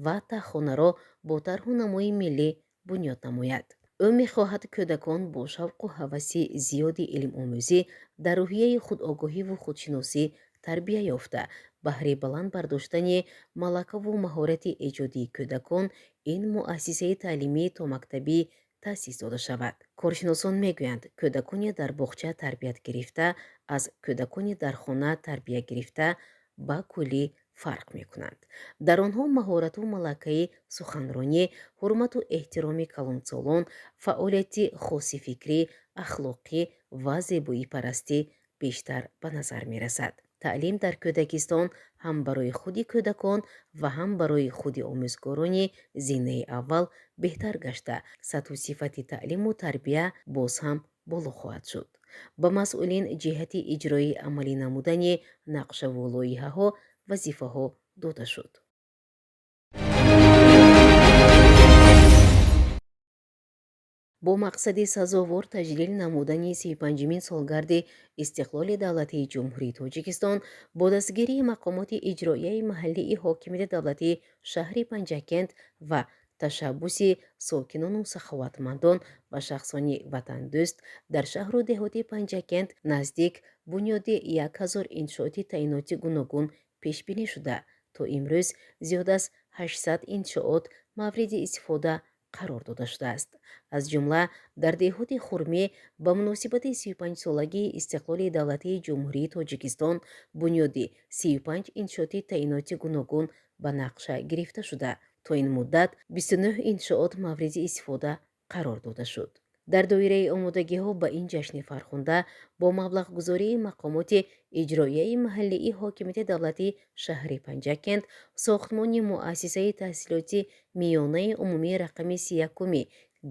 [SPEAKER 3] ва таххонаро бо тарҳу намои миллӣ бунёд намояд. ӯ мехоҳад кӯдакон бо шавқу ҳаваси зиёди илмомӯзӣ дар рӯҳияи худогоҳиву худшиносӣ тарбия ёфта, баҳри баланд бардоштани малакаву маҳорати эҷодии кӯдакон ин муассисаи таълимии томактабӣ таъсис дода шавад. коршиносон мегӯянд, кӯдакони дар боғча тарбият гирифта аз кӯдакони дар хона тарбия гирифта ба куллӣ фарқ мекунанд. дар онҳо маҳорату малакаи суханронӣ, ҳурмату эҳтироми калонсолон, фаъолияти хосификрӣ, ахлоқӣ ва зебоипарастӣ бештар ба назар мерасад. таълим дар кӯдакистон ҳам барои худи кӯдакон ва ҳам барои худи омӯзгорони зинаи аввал беҳтар гашта, сатҳу сифати таълиму тарбия боз ҳам боло хоҳад шуд. ба масъулин ҷиҳати иҷрои амалӣ намудани нақшаву лоиҳаҳо вазифаҳо дода шуд. бо мақсади сазовор таҷлил намудани 35-мин солгарди истиқлоли давлатии ҷумҳурии Тоҷикистон бо дастгирии мақомоти иҷроияи маҳаллии ҳокимияти давлатии шаҳри Панҷакент ва ташаббуси сокинону саховатмандон ва шахсони ватандӯст дар шаҳру деҳоти Панҷакент наздик бунёди 1000 иншооти таъиноти гуногун пешбинӣ шуда, то имрӯз зиёда аз 800 иншоот мавриди истифода қарор дода шудааст. аз ҷумла дар деҳоти хурмӣ ба муносибати 35-солагии истиқлоли давлатии ҷумҳурии Тоҷикистон бунёди 35 иншооти таъиноти гуногун ба нақша гирифта шуда, то ин муддат 29 иншоот мавриди истифода қарор дода шуд. дар доираи омодагиҳо ба ин ҷашни фархунда бо маблағгузории мақомоти иҷроияи маҳаллии ҳокимияти давлати шаҳри Панҷакент сохтмони муассисаи таҳсилоти миёнаи умумии рақами 31-уми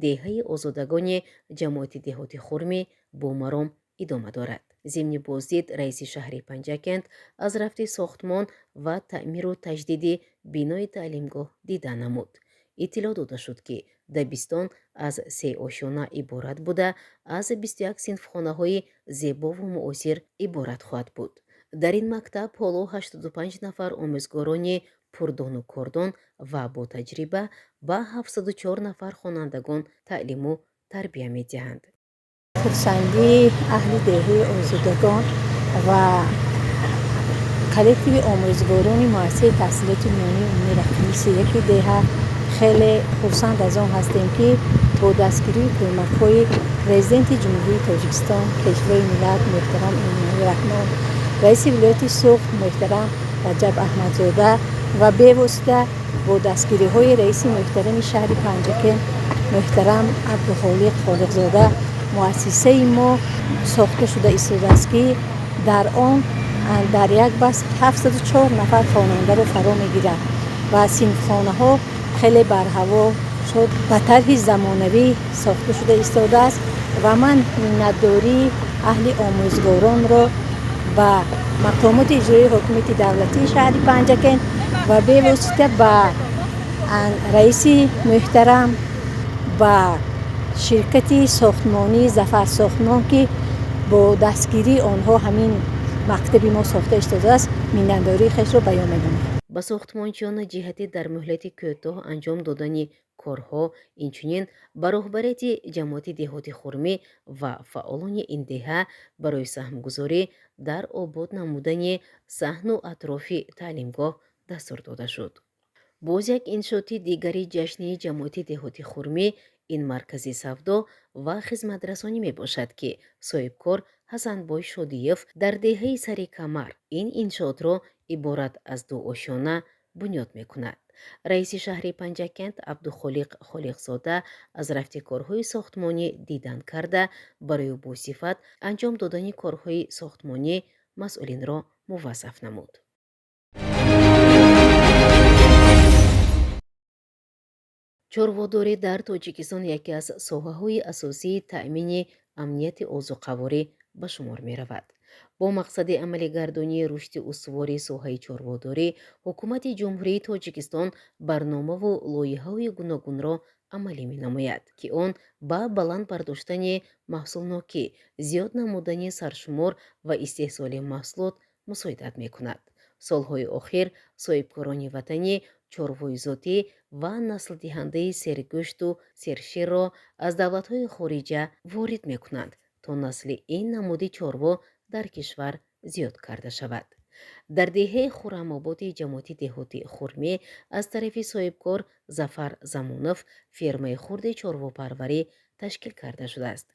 [SPEAKER 3] деҳаи озодагони ҷамоати деҳоти хурмӣ бо маром идома дорад. зимни боздид раиси шаҳри Панҷакент аз рафти сохтмон ва таъмиру таҷдиди бинои таълимгоҳ дидан намуд. иттилоъ дода шуд ки дабистон аз 3 ошона иборат буда, аз 21 синфхонаҳои зебову муосир иборат хоҳад буд. дар ин мактаб ҳоло 85 нафар омӯзгорони пурдону кордон ва бо таҷриба ба 704 нафар хонандагон таълиму тарбия медиҳанд.
[SPEAKER 5] хурсандии аҳли деҳаи озодагон ва коллективи омӯзгорони муассисаи таҳсилоти миёнаи умумии рақами 31 деҳа хеле хурсанд аз он ҳастем ки бо дастгирии кӯмакҳои президенти ҷумҳурии Тоҷикистон, пешвои миллат муҳтарам Эмомали Раҳмон, раиси вилояти Суғд муҳтарам Раҷаб Аҳмадзода ва бевосита бо дастгириҳои раиси муҳтарами шаҳри Панҷакент муҳтарам Абдухолиқ Холиқзода муассисаи мо сохта шуда истодааст ки дар он дар як бас 704 нафар хонандаро фаро мегирад ва синфхонаҳо хеле барҳаво шуд ба тарҳи замонавӣ сохта шуда истодааст ва ман миннатдории аҳли омӯзгоронро ба мақомоти иҷроии ҳокимияти давлатии шаҳри Панҷакент ва бевосита ба раиси муҳтарам ба ширкати сохтмонӣ Зафар Сохтмон ки бо дастгирии онҳо ҳамин мактаби мо сохта истодааст, миннатдории хешро баён менамоям.
[SPEAKER 3] ба сохтмончиён ҷиҳати дар муҳлати кӯтоҳ анҷом додани корҳо, инчунин ба роҳбарияти ҷамоати деҳоти хурмӣ ва фаъолони ин деҳа барои саҳмгузорӣ дар обод намудани саҳну атрофи таълимгоҳ дастур дода шуд. боз як иншооти дигари ҷашни ҷамоати деҳоти хурмӣ ин маркази савдо ва хизматрасонӣ мебошад ки соҳибкор Ҳасанбой Шодиев дар деҳаи Сари Камар ин иншоотро иборат аз 2 ошона бунёд мекунад. раиси шаҳри Панҷакент Абдухолиқ Холиқзода аз рафти корҳои сохтмонӣ дидан карда барои босифат анҷом додани корҳои сохтмонӣ масъулинро мувассаф намуд. чорводорӣ дар Тоҷикистон яке аз соҳаҳои асосии таъмини амнияти озуқаворӣ ба шумор меравад. бо мақсади амалигардонии рушди устувори соҳаи чорводорӣ, ҳукумати ҷумҳурии Тоҷикистон барномаву лоиҳаҳои гуногунро амалӣ менамояд, ки он ба баланд бардоштани маҳсулнокӣ, зиёд намудани саршумор ва истеҳсоли маҳсулот мусоидат мекунад. солҳои охир соҳибкорони ватанӣ, чорвоизотӣ ва наслдиҳандаи сергӯшту серширро аз давлатҳои хориҷа ворид мекунанд, то насли ин намуди чорво дар кишвар зиёд карда шавад. дар деҳаи хуррамободи ҷамоати деҳоти хурмӣ аз тарафи соҳибкор Зафар Замонов фермаи хурди чорвопарварӣ ташкил карда шудааст.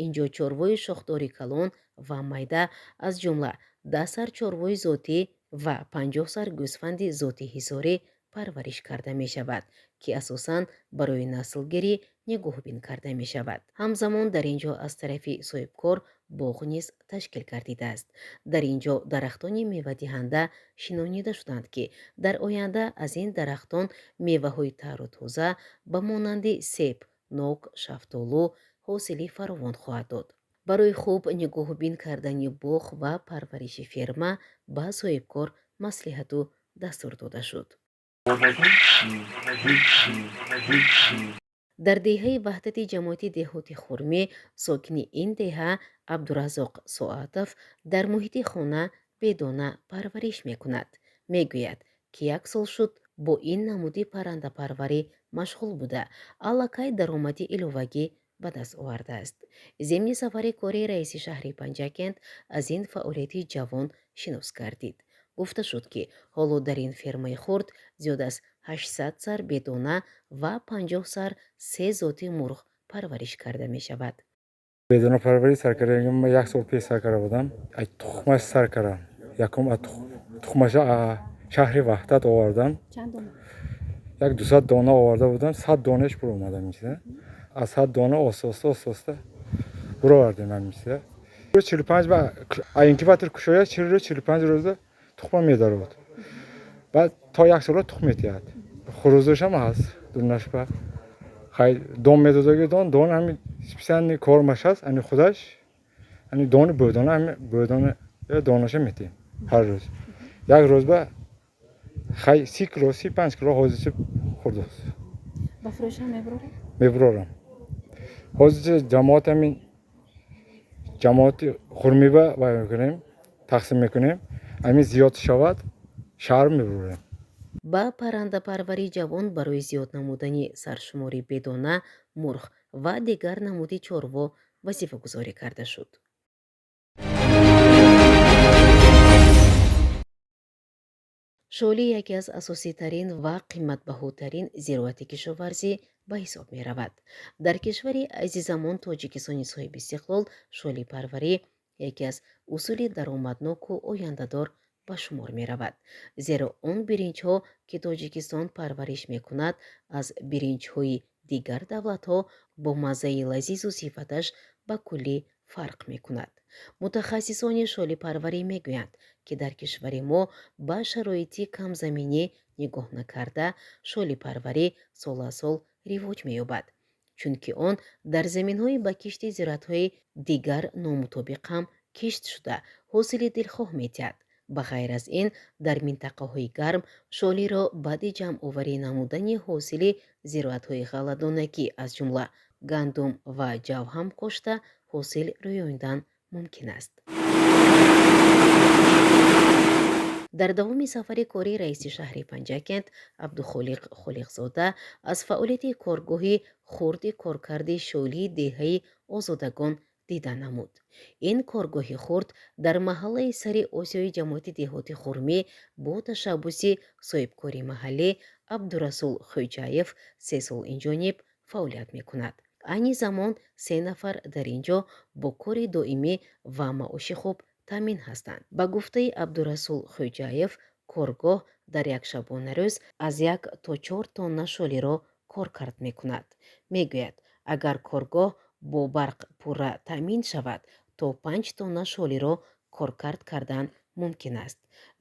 [SPEAKER 3] инҷо чорвои шохдори калон ва майда аз ҷумла 10 сар чорвои зотӣ ва 50 сар гӯсфанди зоти ҳисорӣ парвариш карда мешавад, ки асосан барои наслгирӣ нигоҳубин карда мешавад. ҳамзамон дар инҷо аз тарафи соҳибкор боғ низ ташкил гардидааст. дар инҷо дарахтони мевадиҳанда шинонида шуданд, ки дар оянда аз ин дарахтон меваҳои тару тоза ба монанди себ, нок, шафтолу ҳосили фаровон хоҳад дод. барои хуб нигоҳубин кардани боғ ва парвариши ферма ба соҳибкор маслиҳату дастур дода шуд. дар деҳаи ваҳдати ҷамоати деҳоти хурмӣ сокини ин деҳа Абдуразоқ Соатов дар муҳити хона бедона парвариш мекунад. мегӯяд, ки 1 сол шуд бо ин намуди паррандапарварӣ машғул буда, аллакай даромади иловагӣ ба даст овардааст. зимни сафари кори раиси шаҳри Панҷакент аз ин фаъолияти ҷавон шинос гардид. гуфта шуд, ки ҳоло дар ин фермаи хурд зиёд аз 800 сар бедона ва 50 сар се зоти мурғ парвариш карда мешавад.
[SPEAKER 10] بدون پروری سر کردم من یک سال پیش سر کرده بودم. ای تخمش سر کردم. یکم تخمش شهری وحدت آوردم.
[SPEAKER 5] چند دونه؟
[SPEAKER 10] یک 200 دانه آورده بودم. 100 دانهش برو اومدم میشه. از 100 دانه آساسته برو آوردیم من میشه. 45 با اینکه وقتی کشویه 45 روزه تخم میداره بود. بعد تا یک سال تخم میتیاد. خروزش هم هست. دونش با خیلی دام میداده دان همین سپیسیانی کارمش هست. این خودش این دانه بودانه همین بودانه دانش میتیم هر روز. یک روز با خیلی 30 کیلو 35 کیلو حاضر خورده است.
[SPEAKER 5] با فروش هم
[SPEAKER 10] میبرم. حاضر جماعت همین جماعت خورمی با میکنیم تقسیم میکنیم. همین زیاد شود شهر میبریم.
[SPEAKER 3] با паррандапарвари ҷавон барои зиёд намудани саршумори бедона, мурғ ва дигар намуди чорво вазифагузорӣ карда шуд. шолӣ яке аз асоситарин ва қиматбаҳотарин зироати кишоварзӣ ба ҳисоб меравад. дар кишвари азизамон тоҷикистони соҳиби истиқлол шолипарварӣ яке аз усули даромадноку ояндадор ба шумор меравад, зеро он биринҷҳо ки тоҷикистон парвариш мекунад аз биринҷҳои дигар давлатҳо бо маззаи лазизу сифаташ ба куллӣ фарқ мекунад. мутахассисони шолипарварӣ мегӯянд ки дар кишвари мо ба шароити камзаминӣ нигоҳ накарда шолипарварӣ соласол ривоҷ меёбад, чунки он дар заминҳои ба кишти зироатҳои дигар номутобиқ ҳам кишт шуда ҳосили дилхоҳ метиҳад. ба ғайр аз ин дар минтақаҳои гарм шолиро баъди ҷамъоварӣ намудани ҳосили зироатҳои ғалладонагӣ аз ҷумла гандум ва ҷав ҳам кошта ҳосил рӯёндан мумкин аст. дар давоми сафари кори раиси шаҳри Панҷакент Абдухолиқ Холиқзода аз фаъолияти коргоҳи хурди коркарди шолии деҳаи озодагон дида намуд. ин коргоҳи хурд дар маҳаллаи сари осиёи ҷамоати деҳоти хурмӣ бо ташаббуси соҳибкори маҳаллӣ Абдурасул Хоҷаев 3 сол инҷониб фаъолият мекунад. айни замон 3 нафар дар ин ҷо бо кори доимӣ ва маоши хуб таъмин ҳастанд. ба гуфтаи Абдурасул Хоҷаев коргоҳ дар як шабонарӯз аз 1 то 4 тонна шолиро коркард мекунад. мегӯяд агар коргоҳ бо барқ пурра таъмин шавад то 5 тонна шолиро коркард кардан мумкин аст,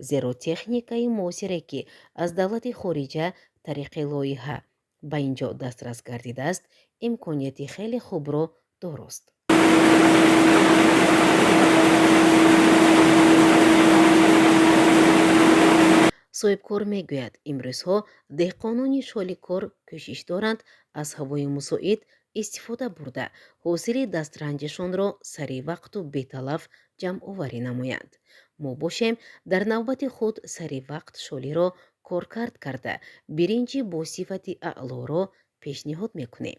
[SPEAKER 3] зеро техникаи муосире ки аз давлати хориҷа тариқи лоиҳа ба ин ҷо дастрас гардидааст имконияти хеле хубро дорост. соҳибкор мегӯяд имрӯзҳо деҳқонони шоликор кӯшиш доранд аз ҳавои мусоид истифода бурда ҳосили дастранҷашонро саривақту беталаф ҷамъоварӣ намоянд. мо бошем дар навбати худ саривақт шолиро коркард карда биринҷи бо сифати аълоро пешниҳод мекунем.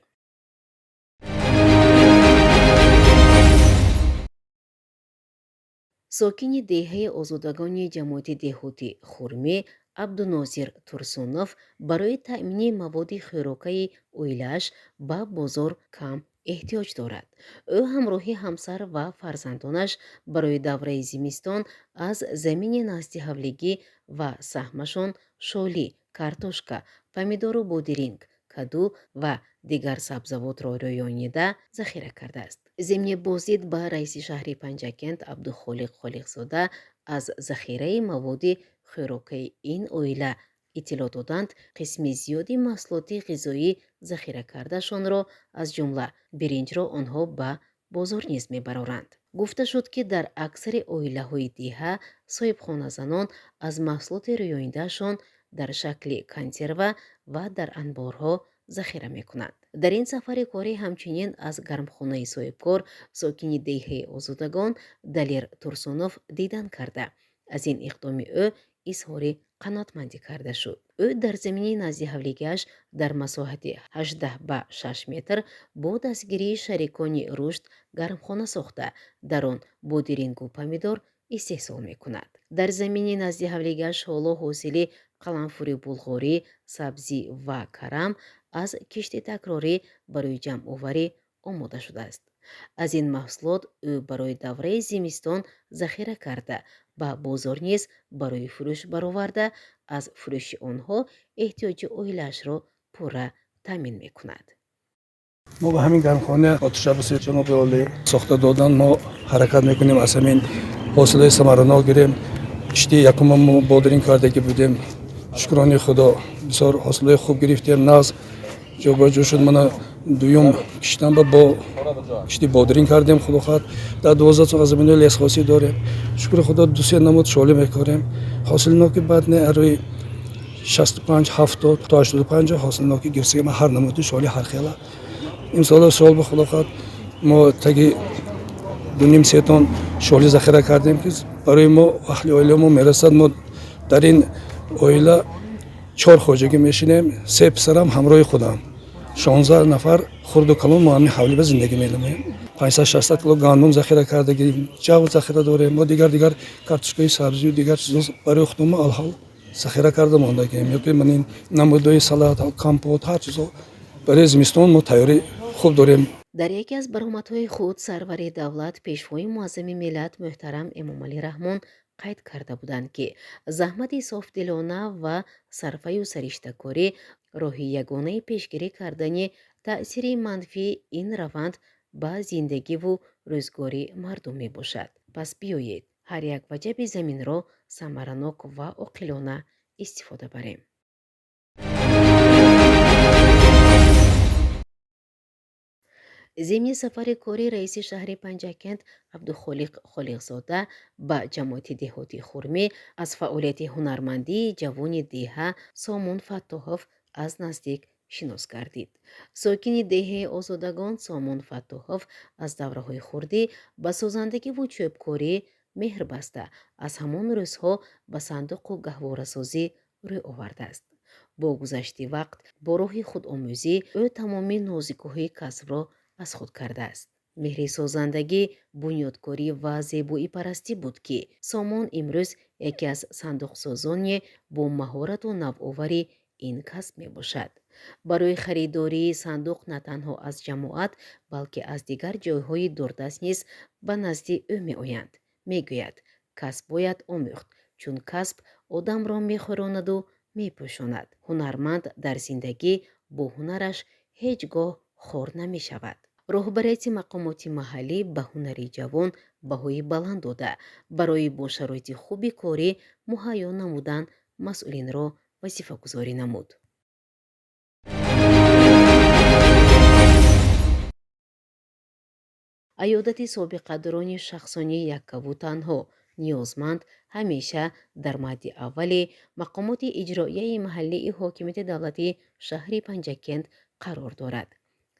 [SPEAKER 3] сокини деҳаи озодагони ҷамоати деҳоти хурмӣ Абдунозир Турсунов барои таъмини маводи хӯрокаи оилааш ба бозор кам эҳтиёҷ дорад. ӯ ҳамроҳи ҳамсар ва фарзандонаш барои давраи зимистон аз замини назди ҳавлигӣ ва саҳмашон шолӣ, картошка, помидору бодиринг, каду ва дигар сабзавотро рӯёнида захира кардааст. зимни боздид ба раиси шаҳри Панҷакент Абдухолиқ Холиқзода аз захираи маводи хӯрокаи ин оила иттилоъ доданд, қисми зиёди маҳсулоти ғизоӣ захиракардашонро аз ҷумла биринҷро онҳо ба бозор низ мебароранд. гуфта шуд ки дар аксари оилаҳои деҳа соҳибхоназанон аз маҳсулоти рӯёнидаашон дар шакли консерва ва дар анборҳо захира мекунанд. дар ин сафари корӣ ҳамчунин аз гармхонаи соҳибкор сокини деҳаи озодагон Далер Турсунов дидан карда аз ин иқдоми ӯ изҳори қаноатмандӣ карда шуд. ӯ дар замини назди ҳавлигиаш дар масоҳати 18 ба 6 метр бо дастгирии шарикони рушд гармхона сохта дар он бодирингу помидор истеҳсол мекунад. дар замини назди ҳавлигиаш ҳоло ҳосили қаламфури булғорӣ, сабзӣ ва карам аз кишти такрорӣ барои ҷамъоварӣ омода шудааст. аз ин маҳсулот ӯ барои давраи зимистон захира карда ба бозор низ барои фурӯш бароварда аз фурӯши онҳо эҳтиёҷи оилаашро пурра таъмин мекунад.
[SPEAKER 11] ما به همین گرمخانه آتش افروزی جناب عالی ساخته دادن ما حرکت میکنیم از همین حاصل ثمرناک گیریم کشتی یکم ما بادرین کردگی بودیم شکرانه خدا بسیار حاصل خوب گرفتیم ناز جابجا شد من دویم کشتم با کشتی بادرین کردیم خدا خواهد در 12 سال از زمینه لیسخاصی داریم شکر خدا دو سه نمود شالی میکنیم حاصل ناکی بعد نه روی 65 70 تا 85 حاصل ناکی گرسیم هر نمود شالی هر خیلی امسال سال به خدا خواهد ما تگی 2.5 تن شالی ذخیره کردیم که برای ما اهل عائله ما میرسد. ما در این عائله 4 خوجگی میشینیم 3 پسرم همراه خودم 16 نفر خرد و کلان ما همین حولی به زندگی میلمیم 500-600 کیلو گندم ذخیره کردگی جو ذخیره داریم ما دیگر کارتوشکای سبزی و دیگر چیزا برای خودم الحال ذخیره کرده ماندگیم یا که من این نمودهای سالاد کامپوت هر چیزا برای زمستون ما تیاری خوب داریم.
[SPEAKER 3] дар яке аз баромадҳои худ сарвари давлат пешвои муаззами миллат муҳтарам эмомалӣ раҳмон қайд карда буданд ки заҳмати софдилона ва сарфаю сариштакорӣ роҳи ягонаи пешгирӣ кардани таъсири манфии ин раванд ба зиндагиву рӯзгори мардум мебошад. пас биёед ҳар як ваҷаби заминро самаранок ва оқилона истифода барем. зимни сафари кори раиси шаҳри Панҷакент Абдухолиқ Холиқзода ба ҷамоати деҳоти Хурмӣ аз фаъолияти ҳунармандии ҷавони деҳа Сомун Фаттоҳов аз наздик шинос гардид. сокини деҳаи озодагон Сомун Фаттоҳов аз давраҳои хурдӣ ба созандагиву чӯбкорӣ меҳр баста аз ҳамон рӯзҳо ба сандуқу гаҳворасозӣ рӯй овардааст. бо гузашти вақт бо роҳи худомӯзӣ ӯ тамоми нозикуҳои касбро аз худ кардааст. меҳри созандагӣ, бунёдкорӣ ва зебоипарастӣ буд ки Сомон имрӯз яке аз сандуқсозоне бо маҳорату навовари ин касб мебошад. барои харидории сандуқ на танҳо аз ҷамоат балки аз дигар ҷойҳои дурдаст низ ба назди ӯ меоянд. мегӯяд касб бояд омӯхт чун касб одамро мехӯронаду мепӯшонад. ҳунарманд дар зиндагӣ бо ҳунараш ҳеҷ гоҳ хор намешавад. роҳбарияти мақомоти маҳаллӣ ба ҳунари ҷавон баҳои баланд дода барои бо шароити хуби корӣ муҳайё намудан масъулинро вазифагузорӣ намуд. айодати собиқадорони шахсони яккаву танҳо ниёзманд ҳамеша дар мадди аввали мақомоти иҷроияи маҳаллии ҳокимияти давлати шаҳри Панҷакент қарор дорад.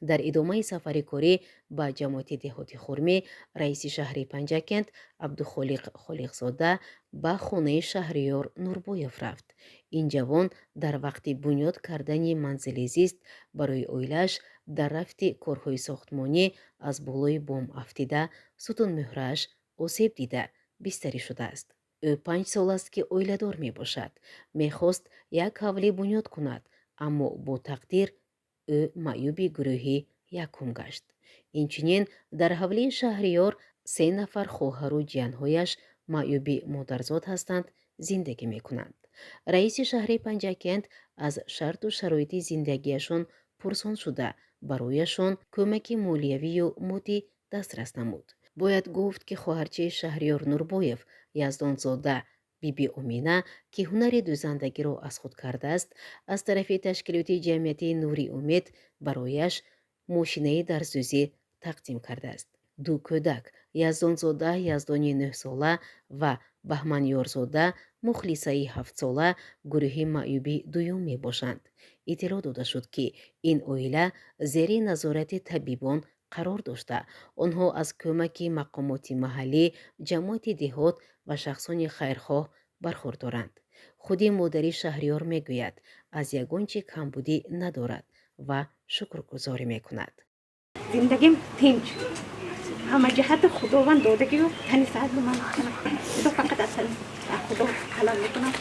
[SPEAKER 3] дар идомаи сафари корӣ ба ҷамоати деҳоти Хурмӣ раиси шаҳри Панҷакент Абдухолиқ Холиқзода ба хонаи шаҳриёр Нурбоев рафт. ин ҷавон дар вақти бунёд кардани манзили зист барои оилааш дар рафти корҳои сохтмонӣ аз болои бом афтида сутунмӯҳрааш осеб дида бистарӣ шудааст. ӯ 5 сол аст ки оиладор мебошад. мехост як ҳавлӣ бунёд кунад, аммо бо тақдир ӯ маъюби гурӯҳи якум гашт. инчунин дар ҳавлии шаҳриёр 3 нафар хоҳару ҷиянҳояш маъюби модарзод ҳастанд, зиндагӣ мекунанд. раиси шаҳри Панҷакент аз шарту шароити зиндагиашон пурсон шуда барояшон кӯмаки молиявию моддӣ дастрас намуд. бояд гуфт ки хоҳарчаи шаҳриёр Нурбоев Яздонзода биби Омина ки ҳунари дӯзандагиро аз худ кардааст, аз тарафи ташкилоти ҷамъияти Нури Умед барояш мошинаи дарздӯзӣ тақдим кардааст. ду кӯдак Яздонзода Яздони 9 сола ва Баҳманёрзода Мухлисаи 7 сола гурӯҳи маъюби дуюм мебошанд. иттилоъ дода шуд ки ин оила зери назорати табибон қарор дошта, онҳо аз кӯмаки мақомоти маҳаллӣ, ҷамоати деҳот ва шахсони хайрхоҳ бархурдоранд. худи модари шаҳриёр мегӯяд аз ягон чӣ камбудӣ надорад ва шукргузорӣ мекунад.
[SPEAKER 12] зиндагим тинч
[SPEAKER 9] همه جهت خداوند دادگی و تنی سعد به من کنم. خدا فقط از خدا کلام میکنم.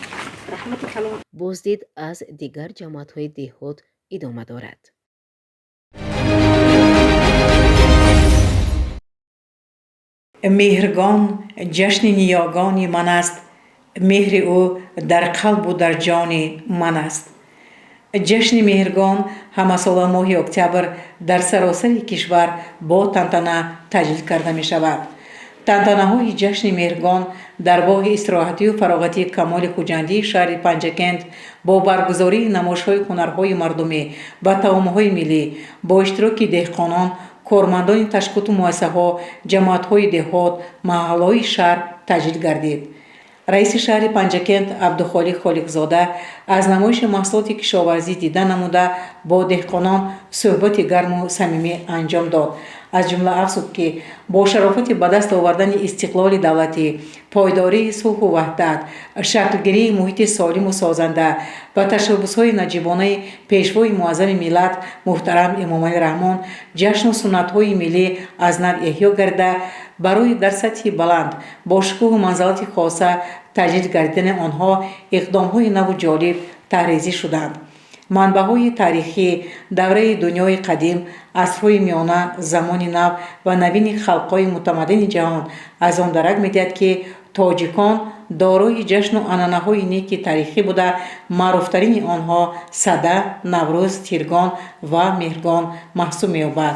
[SPEAKER 9] رحمت کلام.
[SPEAKER 3] بازدید از دیگر جماعت‌های دهات ادامه دارد.
[SPEAKER 12] مهرگان جشن نیاگان من است، مهر او در قلب و در جان من است. جشن مهرگان همه سال ماه اکتبر در سراسر کشور با تنتنه تجلیل کرده می شود. تنتنه های جشن مهرگان در باغ استراحتی و فراغتی کمال خوجندی شهر پنجکند با برگزاری نمایش های هنرهای مردمی و طعام های ملی با اشتراک دهقانان، کارمندان تشکیلات و مؤسسه‌ها، جماعت‌های دهات، محله‌های شهر تجلیل گردید. رئیس شهر پنجکند عبدالخالق خالقزاده از نمایش محصولات کشاورزی دیدن نموده با دهقانان صحبت گرم و صمیمی انجام داد. از جمله افزود که با شرافت به دست آوردن استقلال دولتی، پایداری صلح و وحدت، شکلگیری محیط سالم و سازنده و تشبس‌های نجیبانه پیشوای معظم ملت محترم امام علی رحمان جشن و سنت‌های ملی از نو احیا گردیده برای در سطح بلند با شکوه و منزلت خاصه تجلیل گردیدن آنها اقدام‌های نو و جالب تحریزی شدند. منبع‌های تاریخی دوره دنیای قدیم، عصرهای میانه، زمان نو و نوین خلق‌های متمدن جهان از آن درک می‌دهد که تاجیکان دارای جشن و عنعنه‌های نیک تاریخی بوده. معروف‌ترین آنها سده، نوروز، تیرگان و مهرگان محسوب می‌یابد.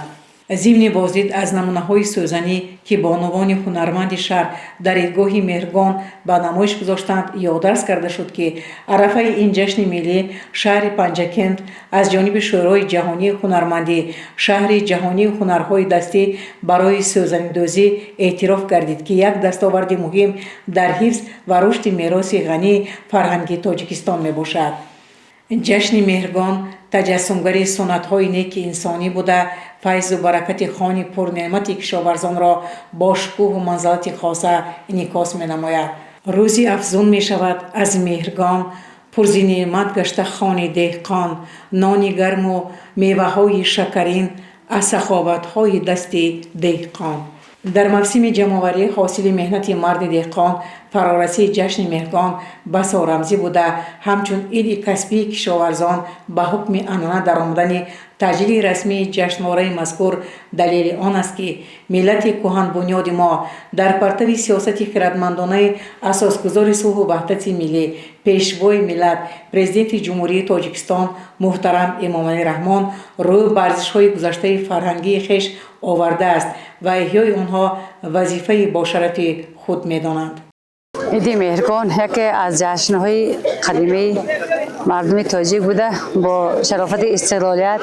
[SPEAKER 12] ضمن بازدید از نمونه‌های سوزنی که بانوان هنرمند شهر در ایدگاه مهرگان به نمایش گذاشتند یادداشت کرده شد که عرفه این جشن ملی شهر پنجکند از جانب شورای جهانی هنرمندی شهر جهانی هنرهای دستی برای سوزنی‌دوزی اعتراف گردید که یک دستاورد مهم در حفظ و رشد میراث غنی فرهنگی تاجیکستان میباشد. جشن مهرگان تجسمگری سنت‌های نیک انسانی بوده، فیض و برکت خوان پرنعمت کشاورزان را با شکوه و منزلت خاصه انعکاس می‌نماید. روزی افزون می‌شود از مهرگان پرزینعمت گشته خوان دهقان، نان گرم و میوه‌های شکرین از سخاوت‌های دست دهقان. در موسم جمع‌آوری حاصل مهنت مرد دهقان فرارسی جشن مهرگان بسا رمزی بوده، همچون عید کسبی کشاورزان به حکم عنعنه در آمدن تجلیل رسمی جشنواره مذکور دلیل آن است که ملت کهن بنیاد ما در پرتو سیاست خردمندانه اساسگذار صلح و وحدت ملی پیشوای ملت پرزیدنت جمهوری تاجیکستان محترم امام علی رحمان روی به ارزش‌های گذشته فرهنگی خویش آورده است و احیای آنها وظیفه با شرف خود می‌دانند.
[SPEAKER 13] عید مهرگان یکی از جشن‌های قدیمی مردم تاجیک بوده با شرافت استقلالیت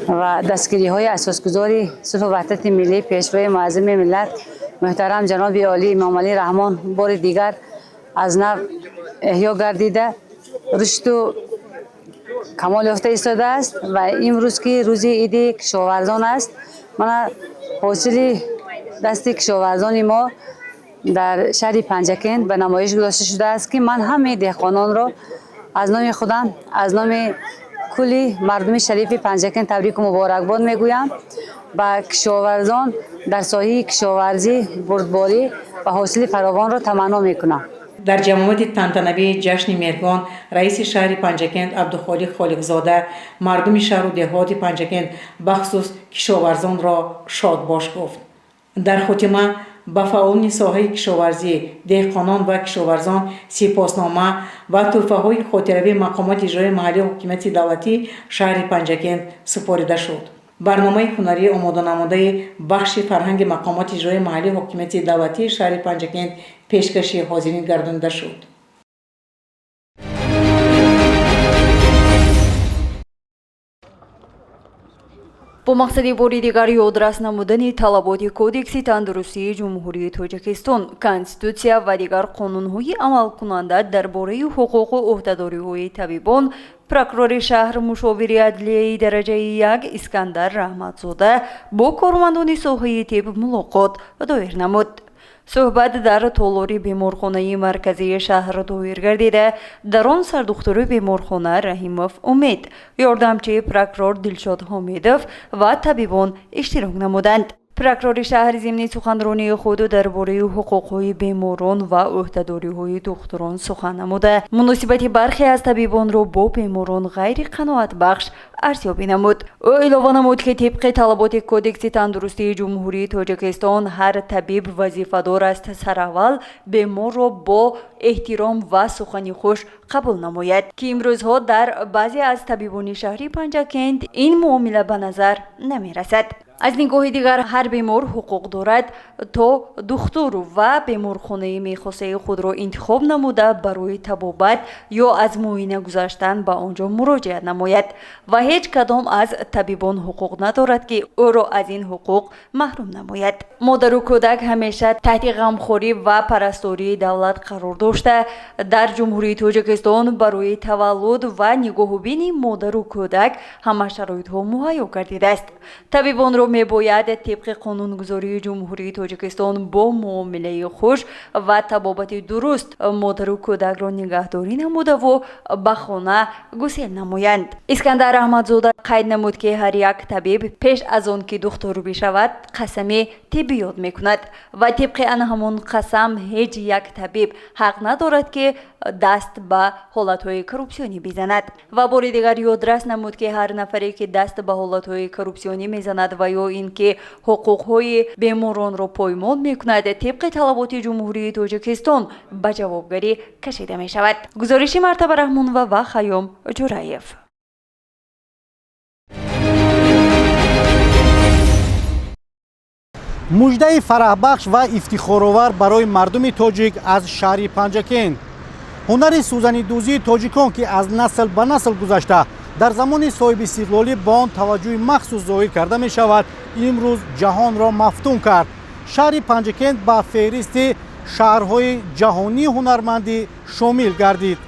[SPEAKER 13] و دستگیری‌های اساسگذاری صلح و وحدت ملی پیشوای معظم ملت محترم جناب عالی امام علی رحمان بار دیگر از نو احیا گردیده رشد و کمال یافته ایستاده است و امروز که روز عید کشاورزان است، من حاصل دست کشاورزان ما در شهر پنجکند به نمایش گذاشته شده است که من همه دهقانان را از نام خودم از نام کلی مردم شریف پنجکند تبریک و مبارکباد میگویم و کشاورزان در ساحه کشاورزی بردباری و حاصل فراوان را تمنا میکنم.
[SPEAKER 12] در جمعیت تنتنوی جشن مهرگان رئیس شهر پنجکند عبدالخالق خالقزاده مردم شهر و دهات پنجکند بخصوص کشاورزان را شاد باش گفت. در خاتمه به فعالان ساحه کشاورزی، دهقانان و کشاورزان سپاسنامه و تحفه‌های خاطروی مقامات اجرایی محلی حکومت دولتی شهر پنجکند سپرده شد. برنامه هنری آماده نموده بخش فرهنگ مقامات اجرایی محلی حکومت دولتی شهر پنجکند پیشکش حاضرین گردانده شد.
[SPEAKER 2] با مقصد باری دیگر یادداشت نمودن طلبات کودکس تندرستی جمهوری تاجیکستان، کنستیتوسیا و دیگر قانون‌های عمل کننده درباره حقوق و عهده‌داری‌های طبیبان، پروکورور شهر مشاور عدلیه درجه 1 اسکندر رحمتزاده با کارمندان ساحه طب ملاقات دایر نمود. صحبت در تالاری بیمارخانه مرکزی شهر دایر گردیده. در آن سردختر بیمارخانه رحیموف امید، یاردمچی پروکورور دلشاد حمیدوف و طبیبان اشتراک نمودند. прокурори шаҳр зимни суханронии худ дарбораи ҳуқуқҳои беморон ва ӯҳдадориҳои духтурон сухан намуда муносибати бархе аз табибонро бо беморон ғайри қаноатбахш арзёбӣ намуд. ӯ илова намуд ки тибқи талаботи кодекси тандурустии ҷумҳурии Тоҷикистон ҳар табиб вазифадор аст сараввал беморро бо эҳтиром ва сухани хуш қабул намояд ки имрӯзҳо дар баъзе аз табибони шаҳри Панҷакент ин муомила ба назар намерасад. аз нигоҳи дигар ҳар бемор ҳуқуқ дорад то духтур ва беморхонаи мехосаи худро интихоб намуда барои табобат ё аз муоина гузаштан ба он ҷо муроҷиат намояд ва ҳеҷ кадом аз табибон ҳуқуқ надорад ки ӯро аз ин ҳуқуқ маҳрум намояд. модару кӯдак ҳамеша таҳти ғамхорӣ ва парастории давлат қарор дошта дар ҷумҳурии Тоҷикистон барои таваллуд ва нигоҳубини модару кӯдак ҳама шароитҳо муҳайё гардидааст. табибонро мебояд тибқи қонунгузории ҷумҳурии Тоҷикистон бо муомилаи хуш ва табобати дуруст модару кӯдакро нигаҳдорӣ намудаву ба хона гусел намоянд. Искандар Аҳмадзода қайд намуд ки ҳар як табиб пеш аз он ки духтур бишавад қасами тиббиёт мекунад ва тибқи ана ҳамон қасам ҳеҷ як табиб ҳақ надорад ки даст ба ҳолатҳои коррупсионӣ бизанад ва бори дигар ёдрас намуд ки ҳар нафаре ки даст ба ҳолатҳои коррупсионӣ мезанад ва ё ин ки ҳуқуқҳои беморонро поймол мекунад тибқи талаботи ҷумҳурии Тоҷикистон ба ҷавобгарӣ кашида мешавад. гузориши Мартаба Раҳмонова ва Хаём Ҷураев.
[SPEAKER 14] муждаи фараҳбахш ва ифтихоровар барои мардуми тоҷик аз шаҳри Панҷакент. ҳунари сӯзанидӯзии тоҷикон ки аз насл ба насл гузашта дар замони соҳиби истиқлолӣ ба он таваҷҷӯҳи махсус зоҳир карда мешавад имрӯз ҷаҳонро мафтун кард. шаҳри Панҷакент ба феҳристи шаҳрҳои ҷаҳонии ҳунармандӣ шомил гардид.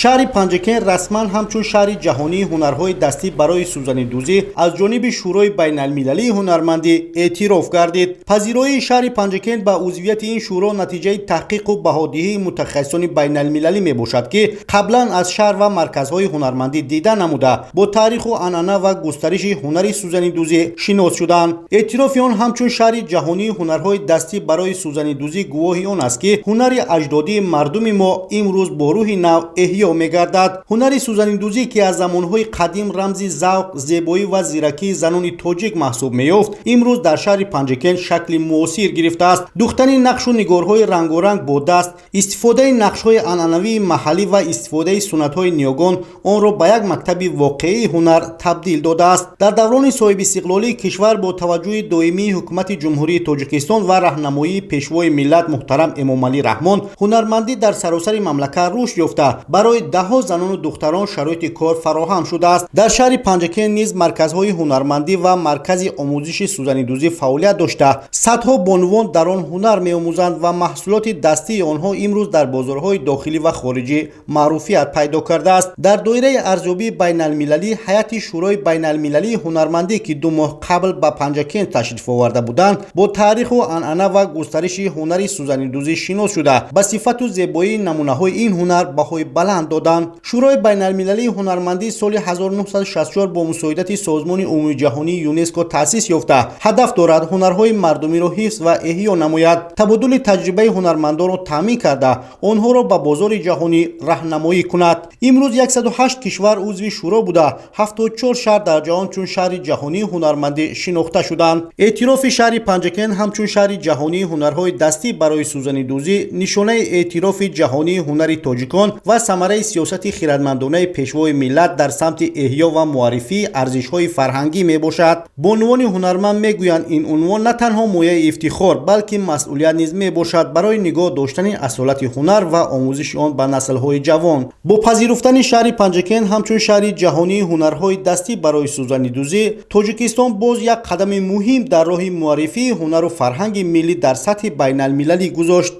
[SPEAKER 14] шаҳри Панҷакент расман ҳамчун шаҳри ҷаҳонии ҳунарҳои дастӣ барои сӯзанидӯзӣ аз ҷониби шӯрои байналмилалии ҳунармандӣ эътироф гардид. пазироии шаҳри Панҷакент ба узвияти ин шӯро натиҷаи таҳқиқу баҳодиҳии мутахассисони байналмилалӣ мебошад ки қаблан аз шаҳр ва марказҳои ҳунармандӣ дида намуда бо таъриху анъана ва густариши ҳунари сӯзанидӯзӣ шинос шуданд. эътирофи он ҳамчун шаҳри ҷаҳонии ҳунарҳои дастӣ барои сӯзанидӯзӣ гувоҳи он аст ки ҳунари аҷдодии мардуми мо имрӯз бо рӯҳи нав эҳё мегардад. ҳунари сӯзанидӯзӣ ки аз замонҳои қадим рамзи завқ, зебоӣ ва зиракии занони тоҷик маҳсуб меёфт, имрӯз дар шаҳри Панҷакент шакли муосир гирифтааст. духтани нақшу нигорҳои рангоранг бо даст, истифодаи нақшҳои анъанавии маҳаллӣ ва истифодаи суннатҳои ниёгон онро ба як мактаби воқеии ҳунар табдил додааст. дар даврони соҳибистиқлолии кишвар бо таваҷҷӯҳи доимии ҳукумати ҷумҳурии Тоҷикистон ва раҳнамоии пешвои миллат муҳтарам Эмомалӣ Раҳмон ҳунармандӣ дар саросари мамлакат рушд ёфта барои даҳҳо занону духтарон шароити кор фароҳам шудааст. дар шаҳри Панҷакент низ марказҳои ҳунармандӣ ва маркази омӯзиши сӯзанидӯзӣ фаъолият дошта садҳо бонувон дар он ҳунар меомӯзанд ва маҳсулоти дастии онҳо имрӯз дар бозорҳои дохилӣ ва хориҷӣ маъруфият пайдо кардааст. дар доираи арзёбии байналмилалӣ ҳайати шӯрои байналмилалии ҳунармандӣ ки 2 моҳ қабл ба Панҷакент ташриф оварда буданд бо таъриху анъана ва густариши ҳунари сӯзанидӯзӣ шинос шуда ба сифату зебоии намунаҳои ин ҳунар баҳои баланд доданд. шӯрои байналмилалии ҳунармандӣ соли 1964 бо мусоидати созмони умумии ҷаҳонии ЮНЕСКО таъсис ёфта ҳадаф дорад ҳунарҳои мардумиро ҳифз ва эҳё намояд, табодули таҷрибаи ҳунармандонро таъмин карда онҳоро ба бозори ҷаҳонӣ раҳнамоӣ кунад. имрӯз 108 кишвар узви шӯро буда 74 шаҳр дар ҷаҳон чун шаҳри ҷаҳонии ҳунармандӣ шинохта шуданд. эътирофи шаҳри Панҷакент ҳамчун шаҳри ҷаҳонии ҳунарҳои дастӣ барои сӯзанидӯзӣ нишонаи эътирофи ҷаҳонии ҳунари тоҷикон ва самараи сиёсати хиратмандонаи пешвои миллат дар самти эҳё ва муаррифии арзишҳои фарҳангӣ мебошад. бонувони ҳунарманд мегӯянд ин унвон на танҳо мояи ифтихор балки масъулият низ мебошад барои нигоҳ доштани асолати ҳунар ва омӯзиши он ба наслҳои ҷавон. бо пазируфтани шаҳри Панҷакент ҳамчун шаҳри ҷаҳонии ҳунарҳои дастӣ барои сӯзанидӯзӣ Тоҷикистон боз як қадами муҳим дар роҳи муаррифии ҳунару фарҳанги миллӣ дар сатҳи байналмилалӣ гузошт.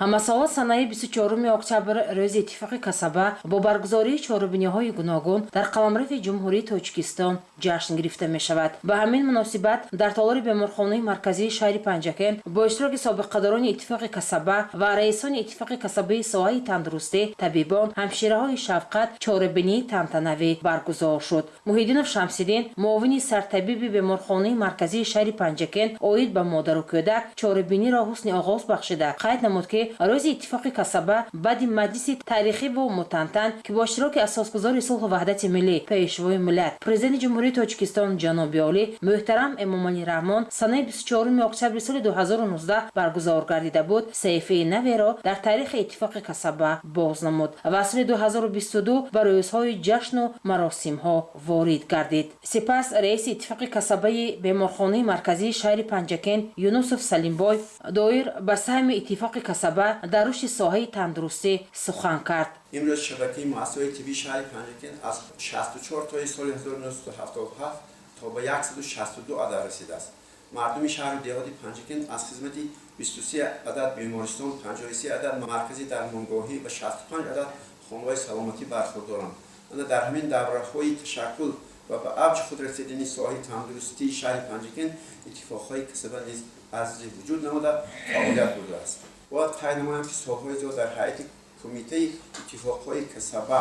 [SPEAKER 15] ҳамасола санаи 24 октябр рӯзи иттифоқи касаба бо баргузории чорабиниҳои гуногун дар қаламрафи ҷумҳурии Тоҷикистон ҷашн гирифта мешавад. Ба ҳамин муносибат дар толори беморхонаи марказии шаҳри Панҷакен бо иштироки собиқадорони иттифоқи касаба ва раисони иттифоқи касабаи соҳаи тандурустӣ, табибон, ҳамшираҳои шафқат чорабинии тантанавӣ баргузор шуд. Муҳиддинов Шамсиддин, муовини сартабиби беморхонаи марказии шаҳри Панҷакен оид ба модару кӯдак чорабиниро ҳусни оғоз бахшида қайд намуд ки рӯзи иттифоқи касаба баъди маҷлиси таърихиву мутантан ки бо иштироки асосгузори сулҳу ваҳдати миллӣ пешвои миллат президенти ҷумҳурии Тоҷикистон ҷаноби олӣ муҳтарам Эмомалӣ Раҳмон санаи 24 октябри соли 2019 баргузор гардида буд, саҳифаи наверо дар таърихи иттифоқи касаба боз намуд ва соли 2022 ба рӯзҳои ҷашну маросимҳо ворид гардид. Сипас раиси иттифоқи касабаи беморхонаи марказии шаҳри Панҷакен Юнусов Салимбой доир ба саҳми иттифоқи касаба дар рушди соҳаи тандурустӣ сухан кард.
[SPEAKER 16] имрӯз шабакаи муассисаҳои тиббии шаҳри Панҷакен аз 64 тои соли 1977 то ба 162 адад расидааст. мардуми шаҳру деҳоти Панҷакен аз хизмати 23 адад бемористон, 53 адад маркази дармонгоҳӣ ва 65 адад хонаҳои саломатӣ бархурдоранд. ана дар ҳамин давраҳои ташаккул ва ба авҷи худ расидани соҳаи тандурустии шаҳри Панҷакен иттифоқҳои касаба низ аз вуҷуд намуда фаъолият бурдааст. бояд қайд намоям ки солҳои зиёд дар ҳайати кумитаи иттифоқҳои касаба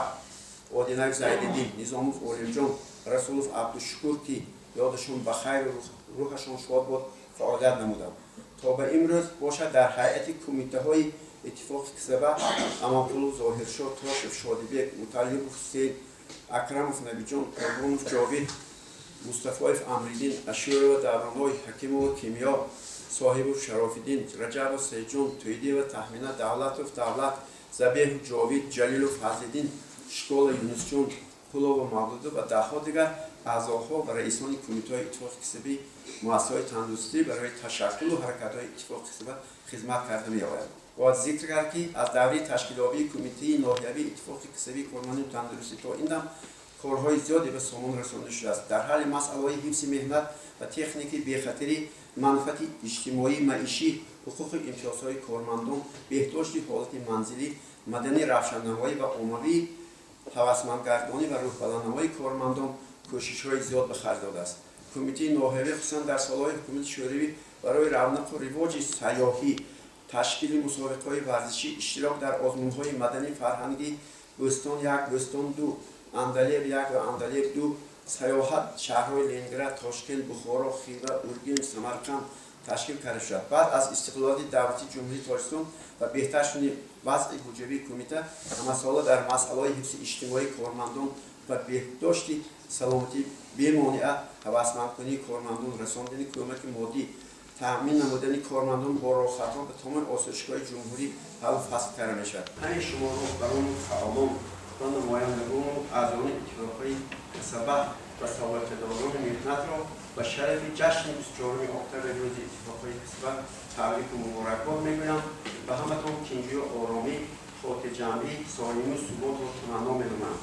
[SPEAKER 16] Одинак Зайдиддин, Низомов Олимҷон, Расулов Абдушукур ки ёдашон ба хайру рӯҳашон шод бод фаъолият намуданд. то ба имрӯз бошад дар ҳайати кумитаҳои иттифоқи касаба Амонқулов Зоҳиршод, Тошев Шодибек, Муталлибов Ҳусейн, Акрамов Набиҷон, Қурбонов Ҷовид, Мустафоев Амриддин, Ашурова Давронҳои Ҳакимова Кимиё, Соҳибов Шарофиддин, Раҷабов Сейҷон, Тӯйдиева Таҳмина, Давлатов Давлат, Забеҳов Ҷовид, Ҷалилов Фазлиддин, Школа Юнусҷон, Қулова Мавлудов ва даҳҳо дигар аъзоҳо ва раисони кумитаҳои иттифоқи касабии муассисаҳои тандурустӣ барои ташаккулу ҳаракатҳои иттифоқи касаба хизмат карда меоянд. бояд зикр кард ки аз даври ташкилёбии кумитаи ноҳиявии иттифоқи касабии кормандони тандурустӣ то ин дам корҳои зиёде ба сомон расонида шудааст. дар ҳалли масъалаҳои ҳифзи меҳнат ва техникаи бехатарӣ, манфаати иҷтимоӣ, маишӣ, ҳуқуқи имтиёзҳои кормандон, беҳдошти ҳолати манзилӣ, маданӣ равшаннамоӣ ва оммавии ҳавасмандгардонӣ ва рӯҳбаланднамоии кормандон кӯшишҳои зиёд ба харҷ додааст. кумитаи ноҳиявӣ хусусан дар солҳои ҳукумати шӯравӣ барои равнақу ривоҷи сайёҳӣ, ташкили мусобиқаҳои варзишӣ, иштирок дар озмунҳои маданӣ фарҳангӣ Бӯстон 1, Бӯстон 2, Андалеб 1 ва Андалеб 2, сайёҳат шаҳрҳои Ленинград, Тошкент, Бухоро, Хива, Ургенч, Самарқанд ташкил карда шуд. баъд аз истиқлолияти давлати ҷумҳурии Тоҷикистон ва беҳтар шудани вазъи буҷаҳои кумита ҳамасола дар масъалаҳои ҳифзи иҷтимоии кормандон ва беҳдошти саломатӣ бемонеа ҳавасмандкунии кормандон, расондани кӯмаки моддӣ, таъмин намудани кормандон бо роҳхатҳо ба тамоми осоишгоҳи ҷумҳурӣ ҳаллу фасл карда мешавад. ҳамин шумо роҳбарону фаъолон ва намояндагону аъзони иттифоқҳои касаба ва савоқадорони меҳнатро ба шарафи ҷашни 24 октябри рӯзи иттифоқҳои касаба табрику муборакбод мегӯям. ба ҳаматон тинҷию оромӣ, хотирҷамъӣ, солиму суботро таманно менамоям.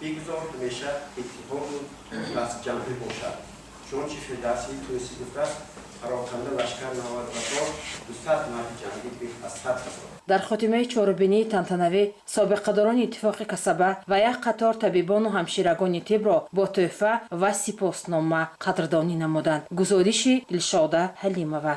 [SPEAKER 16] бигузор ҳамеша иттифоқу дастҷамъӣ бошад. чунончи Фирдавсии Тӯси гуфтааст, пароканда лашкар 90 200 марди ҷангӣ бих аз 100 000.
[SPEAKER 15] дар хотимаи чорабинии тантанавӣ собиқадорони иттифоқи касаба ва як қатор табибону ҳамширагони тибро бо тӯҳфа ва сипоснома қадрдонӣ намуданд. гузориши Дилшода Ҳалимова.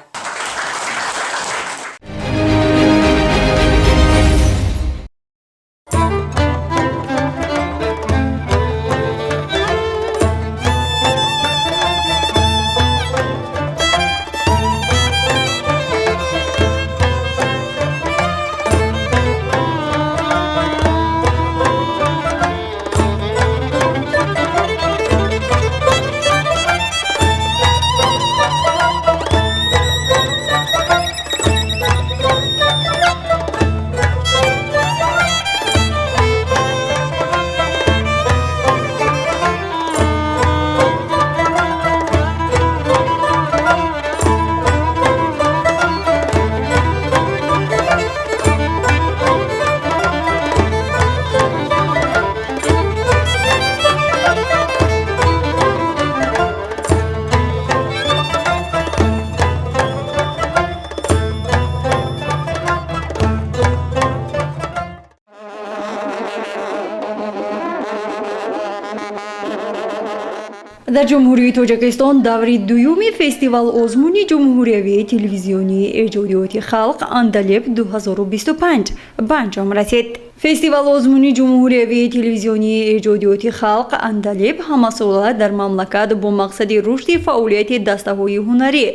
[SPEAKER 2] дар ҷумҳурии тоҷикистон даври дуюми фестивал озмуни ҷумҳуриявии телевизионии эҷодиёти халқ Андалеб 2025 ба анҷом расид. фестивал озмуни ҷумҳуриявии телевизионии эҷодиёти халқ Андалеб ҳамасола дар мамлакат бо мақсади рушди фаъолияти дастаҳои ҳунарӣ,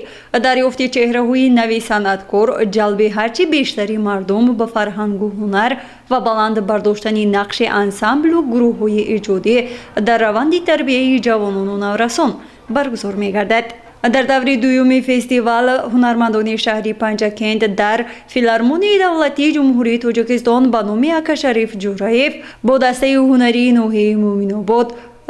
[SPEAKER 2] дарёфти чеҳраҳои нави санъаткор, ҷалби ҳарчи бештари мардум ба фарҳангу ҳунар ва баланд бардоштани нақши ансамблу гурӯҳҳои эҷодӣ дар раванди тарбияи ҷавонону наврасон баргузор мегардад. дар даври дуюми фестивал ҳунармандони шаҳри Панҷакент дар филармонияи давлатии ҷумҳурии Тоҷикистон ба номи Акашариф Ҷураев бо дастаи ҳунарии ноҳияи Муъминобод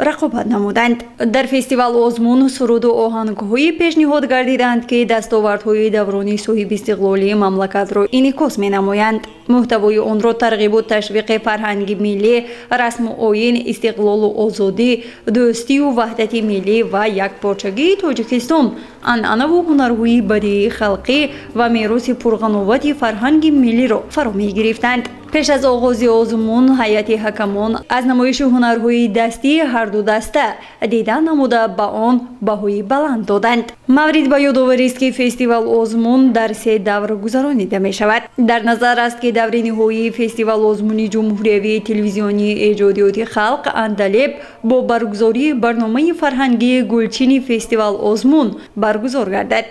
[SPEAKER 2] рақобат намуданд. дар фестивал озмун суруду оҳангҳои пешниҳод гардиданд, ки дастовардҳои даврони соҳиби истиқлолии мамлакатро инъикос менамоянд. муҳтавои онро тарғибу ташвиқи фарҳанги миллӣ, расму оин, истиқлолу озодӣ, дӯстию ваҳдати миллӣ ва якпорчагии Тоҷикистон, анъанаву ҳунарҳои бадиии халқӣ ва мероси пурғановати фарҳанги миллиро фаро мегирифтанд. пеш аз оғози озмун, ҳайати ҳакамон аз намоиши ҳунарҳои дастии ҳарду даста дидан намуда ба он баҳои баланд доданд. маврид ба ёдоварист, ки фестивал озмун дар 3 давр гузаронида мешавад. дар назар аст, ки даври ниҳоии фестивал озмуни ҷумҳуриявии телевизионии эҷодиёти халқ Андалеб бо баргузории барномаи фарҳангии гулчини фестивал озмун баргузор гардад.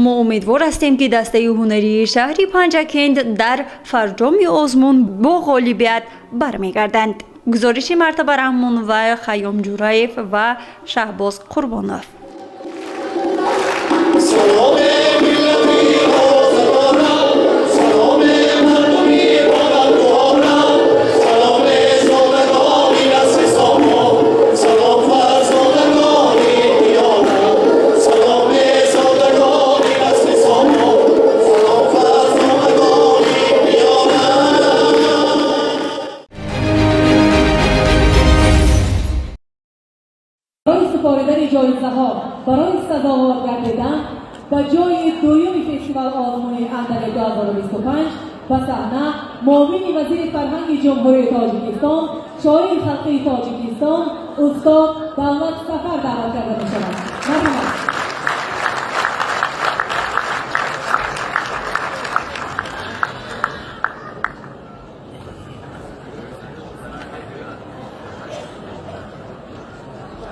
[SPEAKER 2] мо умедвор ҳастем, ки дастаи ҳунарии шаҳри Панҷакент дар фарҷоми озмун бо ғолибият бармегарданд. гузориши Мартаба Раҳмонова, Хаём Ҷураев ва Шаҳбоз Қурбонов.
[SPEAKER 17] برای سپاریدن جایزه‌ها برای سزاوار گردیدن به جای دوم فستیوال آزمون اندلب 2025 به صحنه معاون وزیر فرهنگ جمهوری تاجیکستان، شاعر خلقی تاجیکستان، استاد دولت سفر دعوت کرده می‌شود. مرحبا.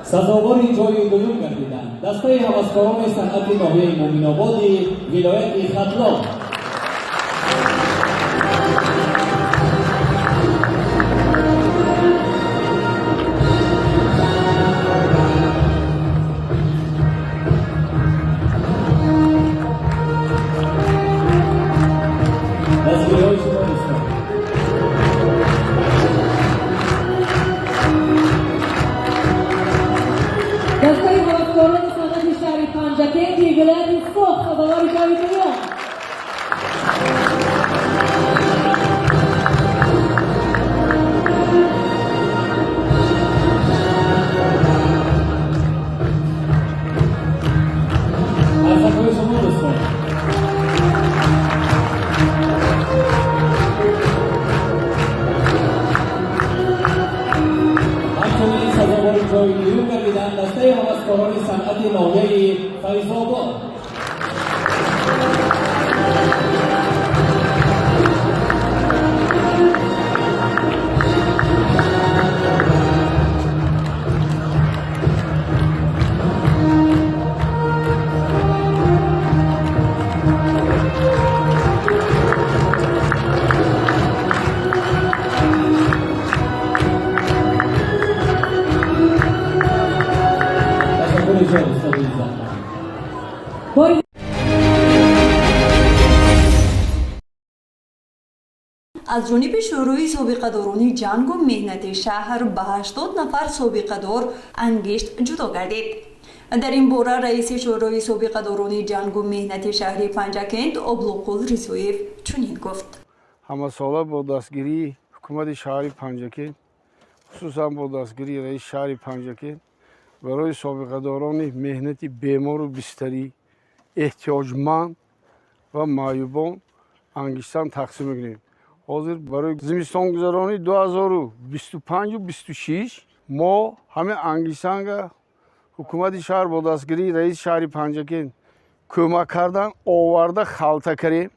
[SPEAKER 18] سزاوار جای دوم گردیدند دسته هوسکاران صنعت ناحیه مومن‌آباد ولایت ختلان.
[SPEAKER 17] دسته هوسکاران صنعت شهر پنجکند ولایت سوخت سزاوار جای دوم
[SPEAKER 18] ناحیه فیض‌آباد.
[SPEAKER 2] از جانب شورای سابقه‌داران جنگ و مهنت شهر به 80 نفر سابقه‌دار انگشت جدا گردید. در این باره رئیس شورای سابقه‌داران جنگ و مهنت شهر پنجکند ابوالقل رضایف چنین گفت:
[SPEAKER 19] همه ساله با دستگیری حکومت شهر پنجکند، خصوصا با دستگیری رئیس شهر پنجکند، برای سابقه‌داران مهنت بیمار و بستری، احتیاجمند و معیوبان انگشتان تقسیم می‌کنیم. حاضر برای زمستان گذرانی 2025 و 26 ما همه انگشتان حکومت شهر با دستگیری رئیس شهر پنجکند کمک کردن آورده خالتا کردیم.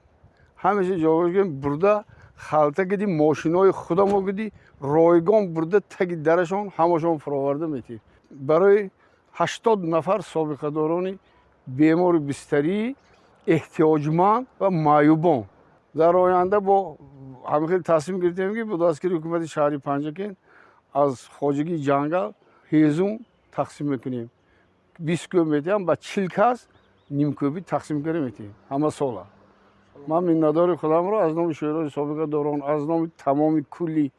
[SPEAKER 19] همیشه جواب کردیم برده خالتا کردیم، ماشینای خودمون کردیم رایگان برده تگ درشون همشون فراورده میتیم. برای 80 نفر سابقه‌داران بیمار بستری، احتیاجمند و معیوبان در آینده با همین تصمیم گرفتیم که با دستگیری حکومت شهر پنجکند از خواجگی جنگل هیزم تقسیم میکنیم. 20 کیلومتر هم با 40 کس نیم کوبی تقسیم کنیم همه ساله. من minnetdar خودم را از نام شورای سابقه‌داران، از نام تمام کلی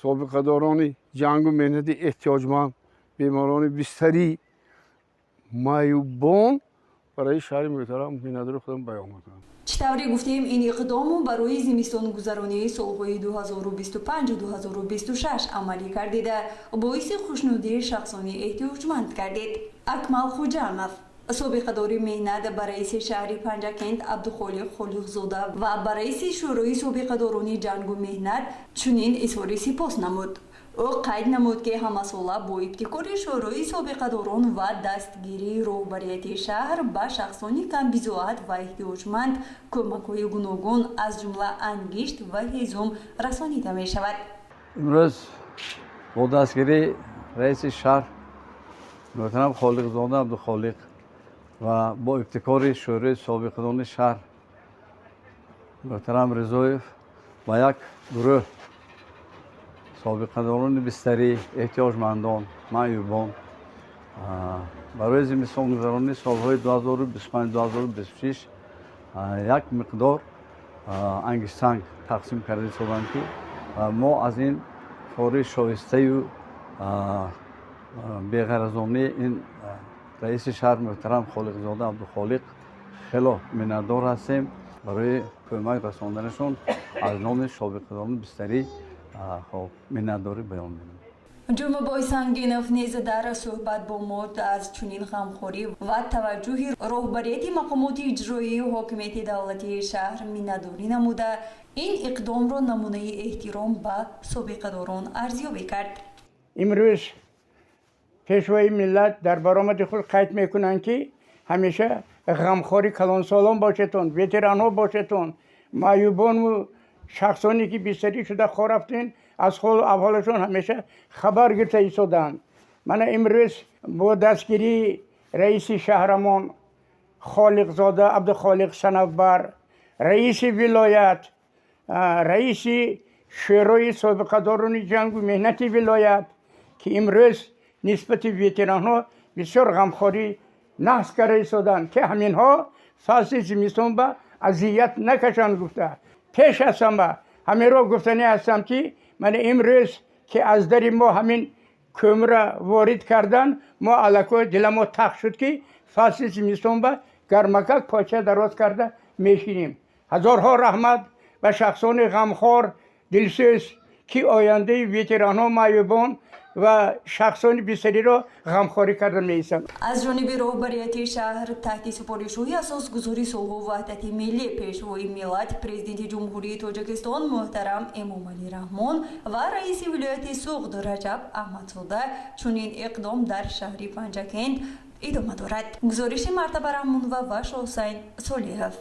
[SPEAKER 19] سابقه‌داران جنگ و مهنت احتیاجمند، بیماران بستری، معیوبان برای شهر محترم minnetdar خودم بیان میکنم.
[SPEAKER 2] چطوری گفتیم این اقدام برای زمستان گذرانی سالهای 2025 و 2026 عملی کردید، باعث خوشنودی شخصانی احتیاجمند کردید. اکمل خوجانف سابقه‌دار مهنت به رئیس شهر پنجکند عبدالخالق خالقزاده و به رئیس شورای سابقه‌داران جنگ و مهنت چنین اظهار سپاس نمود. او قید نمود که همه ساله با ابتکار شورای سابقه‌داران و دستگیری رهبریت شهر به شخصانی کم بضاعت و احتیاجمند کمک‌های گوناگون از جمله انگشت و هیزم رسانیده می شود.
[SPEAKER 20] امروز با دستگیری رئیس شهر محترم خالقزاده عبدالخالق و با ابتکار شورای سابقه‌داران شهر محترم رضایف و یک گروه سابقه‌داران بستری، احتیاجمندان، معیوبان برای زمستان گذرانی سالهای 2025-2026 یک مقدار انگشتان تقسیم کرده شدند که ما از این کار شایسته و بی‌غرضانه این رئیس شهر محترم خالقزاده عبدالخالق خیلی minnetdar هستیم. برای کمک رساندنشون از نام سابقه‌داران بستری minnetdari بیان می‌کنم.
[SPEAKER 2] جمعه سنگینف نیز در صحبت با مورد از چنین غمخوری و توجه رهبریت مقامات اجرایی و حاکمیت دولتی شهر minnetdari نموده این اقدام را نمونه احترام به سابقه‌داران ارزیابی کرد.
[SPEAKER 21] امروز پیشوای ملت در برآمد خود قید میکنند که همیشه غمخوری کلانسالان باشتون، وتران‌ها باشتون، معیوبان و شخصانی که بستری شده خو رفتین از حال احوالشون همیشه خبر گرفته ایستادند. من امروز با دستگیری رئیس شهرمان خالقزاده عبدالخالق صنوبر، رئیس ولایت، رئیس شورای سابقه‌داران جنگ و مهنت ولایت که امروز نسبت وتران‌ها بسیار غمخوری نحس کرده ایستادند که همینها فصل زمستان به اذیت نکشند گفته. پیش از همه را گفتنی هستم که من امروز که از در ما همین کمر وارد کردن ما علاقه دل ما تخ شد که فصل زمستان به گرمکک پاچه دراز کرده میشینیم. هزارها رحمت به شخصان غمخوار دلسوز که آینده وتران‌ها معیوبان و شخصان بستری را غمخواری کرده می‌ایستند.
[SPEAKER 2] از جانب رهبریت شهر تحت سپارش‌های اساسگذاری صلح و وحدت ملی پیشوای ملت پرزیدنت جمهوری تاجیکستان محترم امامعلی رحمان و رئیس ولایت سوغد رجب احمدزاده چنین اقدام در شهر پنجکند ادامه دارد. گزارش مرتبه رحمون و وش حسین صالحов.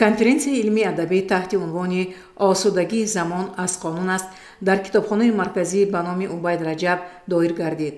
[SPEAKER 12] конференсияи илмии адабӣ таҳти унвони осудагии замон аз қонун аст дар китобхонаи марказӣ ба номи убайд раҷаб доир гардид.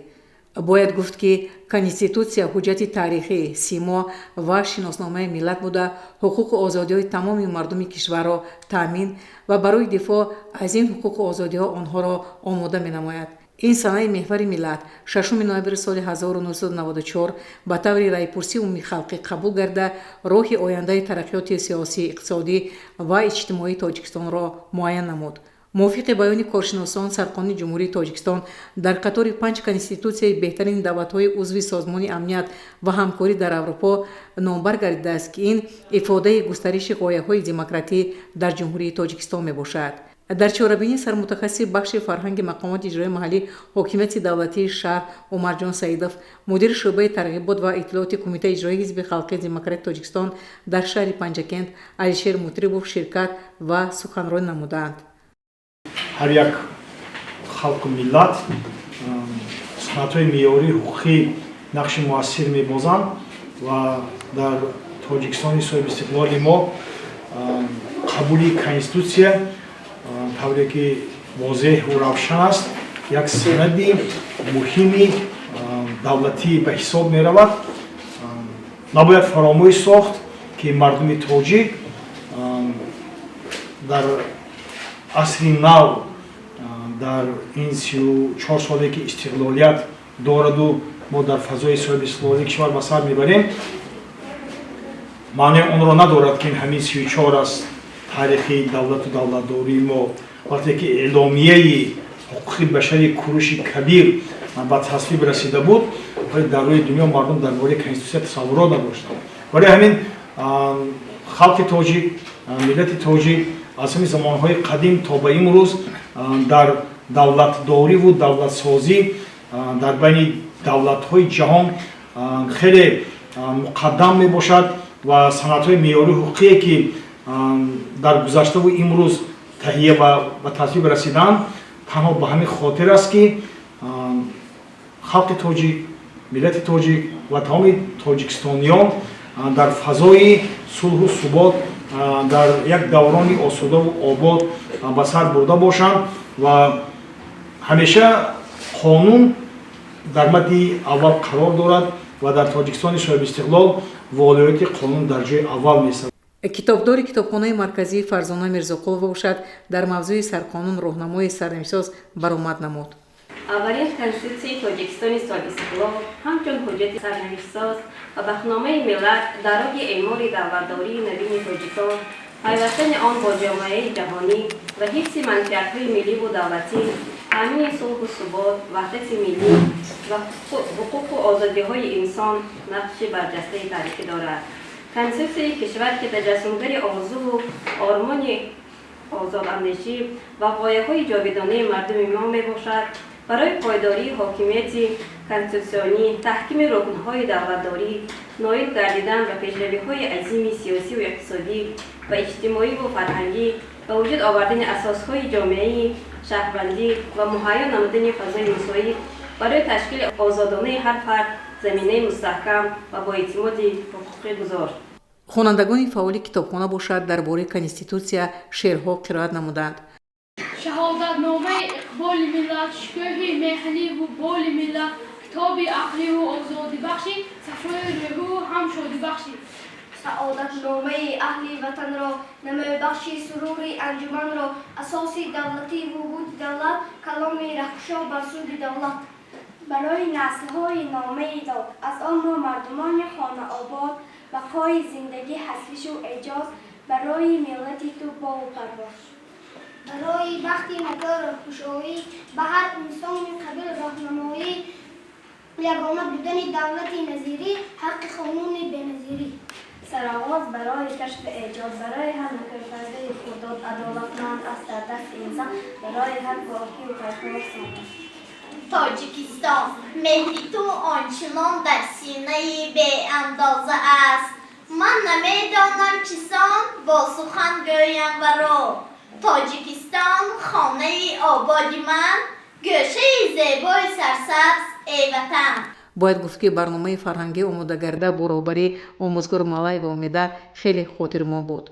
[SPEAKER 12] бояд гуфт ки конститутсия ҳуҷҷати таърихӣ, симо ва шиносномаи миллат буда ҳуқуқу озодиҳои тамоми мардуми кишварро таъмин ва барои дифоъ аз ин ҳуқуқу озодиҳо онҳоро омода менамояд. ин санаи меҳвари миллат 6 ноябри соли 1994 ба таври райпурсии умумии халқӣ қабул гарда роҳи ояндаи тараққиёти сиёсӣ, иқтисодӣ ва иҷтимоии Тоҷикистонро муайян намуд. мувофиқи баёни коршиносон, Сарқонуни Ҷумҳурии Тоҷикистон дар қатори 5 конститутсияи беҳтарини давлатҳои узви Созмони амният ва ҳамкорӣ дар Аврупо номбар гардидааст ки ин ифодаи густариши ғояҳои демократӣ дар Ҷумҳурии Тоҷикистон мебошад. дар чорабинии сармутахассиси бахши фарҳанги мақомоти иҷроии маҳаллӣ ҳокимияти давлатии шаҳр Умарҷон Саидов, мудири шӯъбаи тарғибот ва иттилоъоти Кумитаи иҷроии Ҳизби Халқи Демократии Тоҷикистон дар шаҳри Панҷакент Алишер Мутрибов ширкат ва суханронӣ намуданд.
[SPEAKER 1] ҳар як халқу миллат санъатҳои меъёрии ҳуқуқӣ нақши муассир мебозанд ва дар Тоҷикистони соҳиби истиқлоли мо қабули конститутсия тавре ки возеҳу равшан аст, як санади муҳими давлатӣ ба ҳисоб меравад. Набояд фаромӯш сохт ки мардуми тоҷик дар асри нав дар ин 34 соле ки истиқлолият дораду мо дар фазои соҳиби истиқлолии кишвар ба сар мебарем, маънои онро надорад ки ин ҳамин 34 аст таърихи давлату давлатдории мо. вақте ки эъломияи ҳуқуқи башари кӯриши кабир ба тасвиб расида буд, вале дар рӯи дунё мардум дар бораи конститутсия тасаввурот надоштанд. вале ҳамин халқи тоҷик, миллати тоҷик аз ҳамин замонҳои қадим то ба имрӯз дар давлатдориву давлатсозӣ дар байни давлатҳои ҷаҳон хеле муқаддам мебошад ва санъатҳои меъёрии ҳуқуқие ки дар гузаштаву имрӯз таҳия ба тасвиб расидаанд танҳо ба ҳамин хотир аст ки халқи тоҷик, миллати тоҷик ва тамоми тоҷикистониён дар фазои сулҳу субот дар як даврони осудаву обод ба сар бурда бошанд ва ҳамеша қонун дар мадди аввал қарор дорад ва дар Тоҷикистони соҳиби истиқлол волиёти қонун дар ҷои аввал месад.
[SPEAKER 12] китобдори китобхонаи марказӣ Фарзона Мирзоқулова бошад дар мавзӯи сарқонун роҳнамои сарнависоз баромад намуд.
[SPEAKER 22] аввалин конститутсияи Тоҷикистони соҳиби истиқлол ҳамчун ҳуҷҷати сарнависсоз ва бахномаи миллат дар роҳи эъмори давлатдории навини Тоҷикон, пайвастани он бо ҷомеаи ҷаҳонӣ ва ҳифзи манфиатҳои милливу давлатӣ, таъмини сулҳу субот, ваҳдати миллӣ ва ҳуқуқу озодиҳои инсон нақши барҷастаи таърихӣ дорад. конститутсияи кишвар ки таҷассумгари орзуву ормони озодандешӣ ва ғояҳои ҷовидонаи мардуми мо мебошад, барои пойдории ҳокимияти конститутсионӣ, таҳкими рукнҳои давлатдорӣ, ноил гардидан ба пешравиҳои азими сиёсиву иқтисодӣ ва иҷтимоиву фарҳангӣ, ба вуҷуд овардани асосҳои ҷомеаи шаҳрвандӣ ва муҳайё намудани фазои мусоид барои ташкили озодонаи ҳар фард заминаи мустаҳкам ва боэътимоди ҳуқуқӣ гузошт.
[SPEAKER 12] хонандагони фаъоли китобхона бошад дар бораи конститутсия шеърҳо қироат намуданд.
[SPEAKER 23] шаҳодатномаи иқболи миллат, шукӯҳи меҳниву боли миллат, китоби ақливу озодибахшӣ, сафои рӯҳу ҳам шодибахшӣ.
[SPEAKER 24] саодатномаи аҳли ватанро, намӯбахши сурури анҷуманро, асоси давлати вуҳуди давлат, каломи раҳкушо бар суди давлат. барои наслҳои номаи дод, аз он мо мардумони хонаобод, бақои зиндагӣ ҳасвишу эҷоз, барои миллати ту бову парвоз.
[SPEAKER 25] барои бахти нагару хушҳоӣ, ба ҳар инсони қабил роҳнамоӣ, ягона будани давлати назирӣ, ҳаққи қонуни беназирӣ.
[SPEAKER 24] сароғоз барои кашфи эҷод, барои ҳар накрфазаи худод, адолатманд аст дар дасти инсон, барои ҳар покиву пайхор сомон.
[SPEAKER 26] Tojikiston, mehri tu onchilon dar sinayi beandozа аст.
[SPEAKER 25] من نمیدانم چیسان با سخن گویم ورا. تاجیکستان خانه آبادی من، گوشه زیبای سرسبز ای وطن.
[SPEAKER 12] باید گفت که برنامه فرهنگی آماده‌گرده برابری آموزگار ملای و امیده خیلی خاطر ما بود.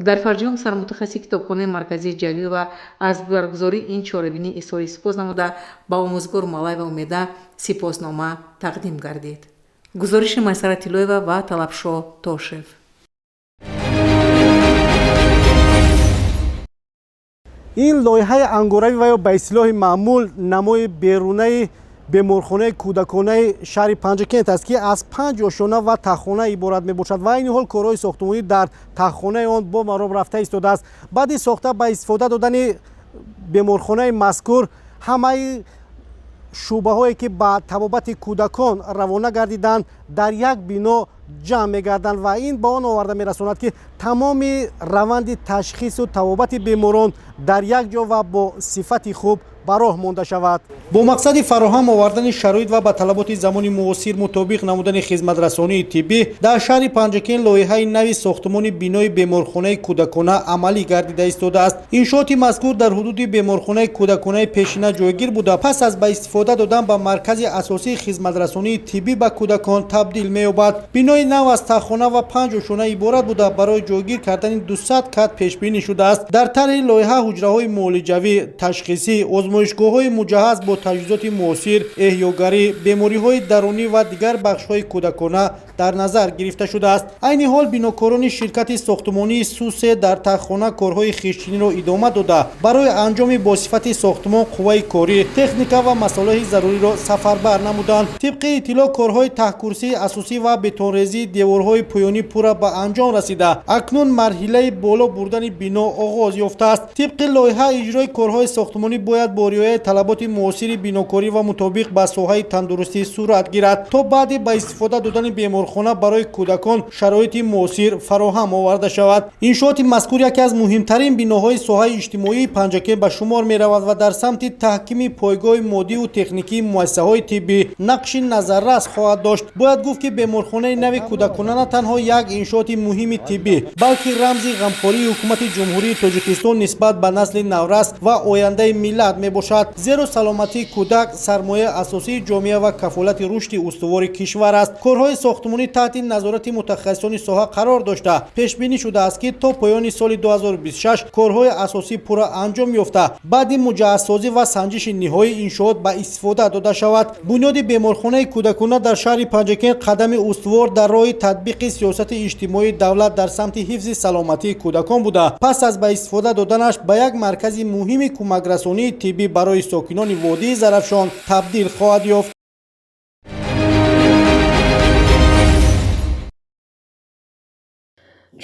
[SPEAKER 12] در فرجام سرمتخصص کتابخانه مرکزی جلیل و از برگزاری این چهاربینی اظهار سپاس نموده با آموزگار ملای و امیده سپاسنامه تقدیم گردید. گزارش میسره طلویeva و طلبشو توشев.
[SPEAKER 14] این لایحه انگوروی و یا به اصطلاح معمول نمای بیرونی بیمارخانه کودکانه شهر پنجکент است که از 5 آشیانه و تخانه عبارت میباشد و این حال کارهای ساختمانی در تخانه آن با مرام رفته ایستاده است. بعد ساخته به استفاده دادن بیمارخانه مذکور همه شعبه هایی که به طبابت کودکان روانه گردیدند در یک بنا جمع می‌گردند و این به آن آورده می‌رساند که تمام روند تشخیص و طبابت بیماران در یک جا و با صفت خوب به راه مانده شود. با مقصد فراهم آوردن شرایط و به طلبات زمان معاصر مطابق نمودن خدمت‌رسانی طبی در شهر پنجکент لایحه نوی ساختمان بینای بیمارخانه کودکانه عملی گردیده ایستاده است. انشاءات مذکور در حدود بیمارخانه کودکانه پیشینه جایگیر بوده پس از به استفاده دادن به مرکز اساسی خدمت‌رسانی طبی به کودکان تبدیل می‌یابد. بینای نو از تخانه و 5 آشیانه عبارت بوده برای جایگیر کردن 200 کت پیش بینی شده است. در طرح لایحه حجره‌های معالجوی تشخیصی آزمایشگاه‌های مجهز با تجهیزات معاصر، احیاگری، بیماری‌های درونی و دیگر بخش‌های کودکانه در نظر گرفته شده است. عین حال بیناکاران شرکت ساختمانی سوسه در تخانه کارهای خویشچینی را ادامه داده برای انجام با صفت ساختمان قوه کاری، تکنیک و مصالح ضروری را سفربر نمودند. طبق اطلاع کارهای ته‌کرسی اساسی و بتون‌ریزی دیوارهای پایانی پورا به انجام رسیده. اکنون مرحله بالا بردن بنا آغاز یافته است. طبق لایحه اجرای کارهای ساختمانی باید با رعایت طلبات معاصر بیناکاری و مطابق به ساحه تندرستی صورت گیرد تا بعد به استفاده دادن بیمارخانه برای کودکان شرایط معاصر فراهم آورده شود. انشاءات مذکور یکی از مهمترین بناهای ساحه اجتماعی پنجکент به شمار می رود و در سمت تحکیم پایگاه مادی و تکنیکی مؤسسه‌های طبی نقش نظررس خواهد داشت. باید گفت که بیمارخانه نوی کودکانه نه تنها یک انشاءات مهم طبی بلکه رمز غمخواری حکومت جمهوری تاجیکستان نسبت به نسل نورس و آینده ملت می باشد. زیرا سلامتی کودک سرمایه اساسی جامعه و کفالت رشد استوار کشور است. کارهای ساختمانی تحت نظارت متخصصان ساحه قرار داشته پیش بینی شده است که تا پایان سال 2026 کارهای اساسی پورا انجام یافته بعد مجهزسازی و سنجش نهایی انشاءات به استفاده داده شود. بنیاد بیمارخانه کودکانه در شهر پنجکент قدم استوار در راه تطبیق سیاست اجتماعی دولت در سمت حفظ سلامتی کودکان بوده پس از به استفاده دادنش به یک مرکز مهم کمک رسانی طبی برای ساکنان وادی زرافشان تبدیل خواهد یافت.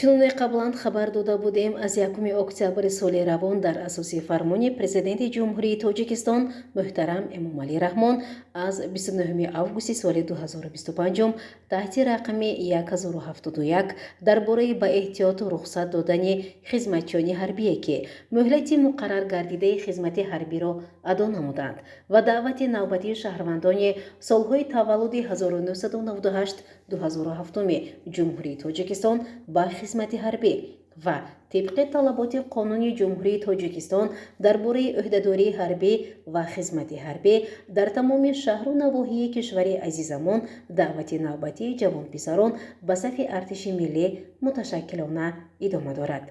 [SPEAKER 3] чуноне қаблан хабар дода будем аз 1 октябри соли равон дар асоси фармони президенти ҷумҳурии тоҷикистон муҳтарам эмомалӣ раҳмон аз 29 августи соли 2025 таҳти рақами 1071 дар бораи ба эҳтиёту рухсат додани хизматчиёни ҳарбие ки муҳлати муқаррар гардидаи хизмати ҳарбиро адо намуданд ва даъвати навбатии шаҳрвандони солҳои таваллуди 1998-2007 ҷумҳурии тоҷикистон ба хизмати ҳарбӣ ва тибқи талаботи қонуни ҷумҳурии тоҷикистон дар бораи ӯҳдадории ҳарбӣ ва хизмати ҳарбӣ дар тамоми шаҳру навоҳии кишвари азизамон даъвати навбатии ҷавонписарон ба сафи артиши миллӣ муташаккилона идома дорад.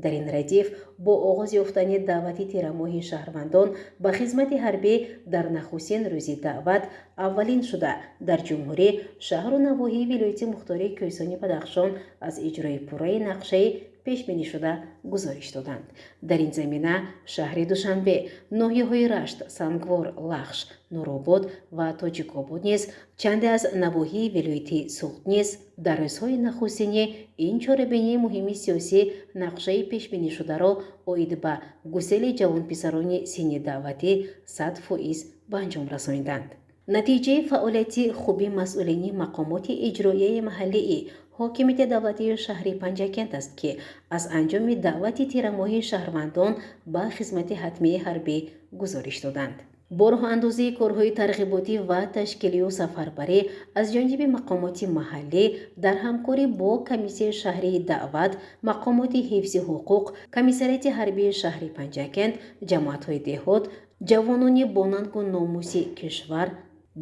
[SPEAKER 3] дар ин радиф бо оғоз ёфтани даъвати тирамоҳи шаҳрвандон ба хизмати ҳарбӣ дар нахустин рӯзи даъват аввалин шуда дар ҷумҳурӣ шаҳру навоҳии вилояти мухтории кӯҳистони Бадахшон аз иҷрои пурраи нақшаи пешбинишуда гузориш доданд. Дар ин замина шаҳри Душанбе, ноҳияҳои Рашт, Сангвор, Лахш, Нуробод ва Тоҷикобод низ чанде аз навоҳии вилояти Суғд низ дар рӯзҳои нахустинӣ ин чорабинии муҳими сиёсӣ нақшаи пешбинишударо оид ба гусели ҷавонписарони синни даъватӣ 100% ба анҷом расониданд. натиҷаи фаъолияти хуби масъулини мақомоти иҷроияи маҳаллии ҳокимияти давлатии шаҳри Панҷакент аст ки аз анҷоми даъвати тирамоҳи шаҳрвандон ба хизмати ҳатмии ҳарбӣ гузориш доданд. бо роҳандозии корҳои тарғиботӣ ва ташкилию сафарбарӣ аз ҷониби мақомоти маҳаллӣ дар ҳамкорӣ бо комиссияи шаҳрии даъват, мақомоти ҳифзи ҳуқуқ, комиссарияти ҳарбии шаҳри Панҷакент, ҷамоатҳои деҳот, ҷавонони бо нангу номуси кишвар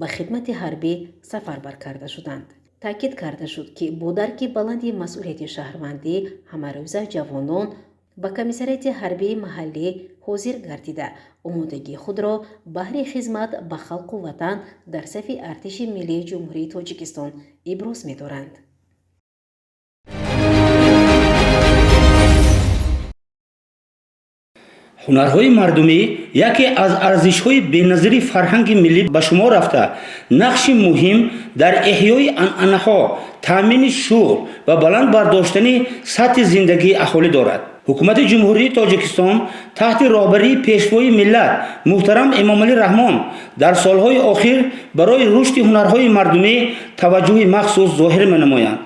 [SPEAKER 3] ба хидмати ҳарбӣ сафарбар карда шуданд. таъкид карда шуд ки бо дарки баланди масъулияти шаҳрвандӣ ҳамарӯза ҷавонон ба комиссарияти ҳарбии маҳаллӣ ҳозир гардида омодагии худро баҳри хизмат ба халқу ватан дар сафи артиши миллии ҷумҳурии Тоҷикистон иброз медоранд.
[SPEAKER 4] ҳунарҳои мардумӣ яке аз арзишҳои беназири фарҳанги миллӣ ба шумор рафта, нақши муҳим дар эҳёи анъанаҳо, таъмини шуғл ва баланд бардоштани сатҳи зиндагии аҳолӣ дорад. ҳукумати ҷумҳурии Тоҷикистон таҳти роҳбарии пешвои миллат муҳтарам Эмомалӣ Раҳмон дар солҳои охир барои рушди ҳунарҳои мардумӣ таваҷҷӯҳи махсус зоҳир менамоянд.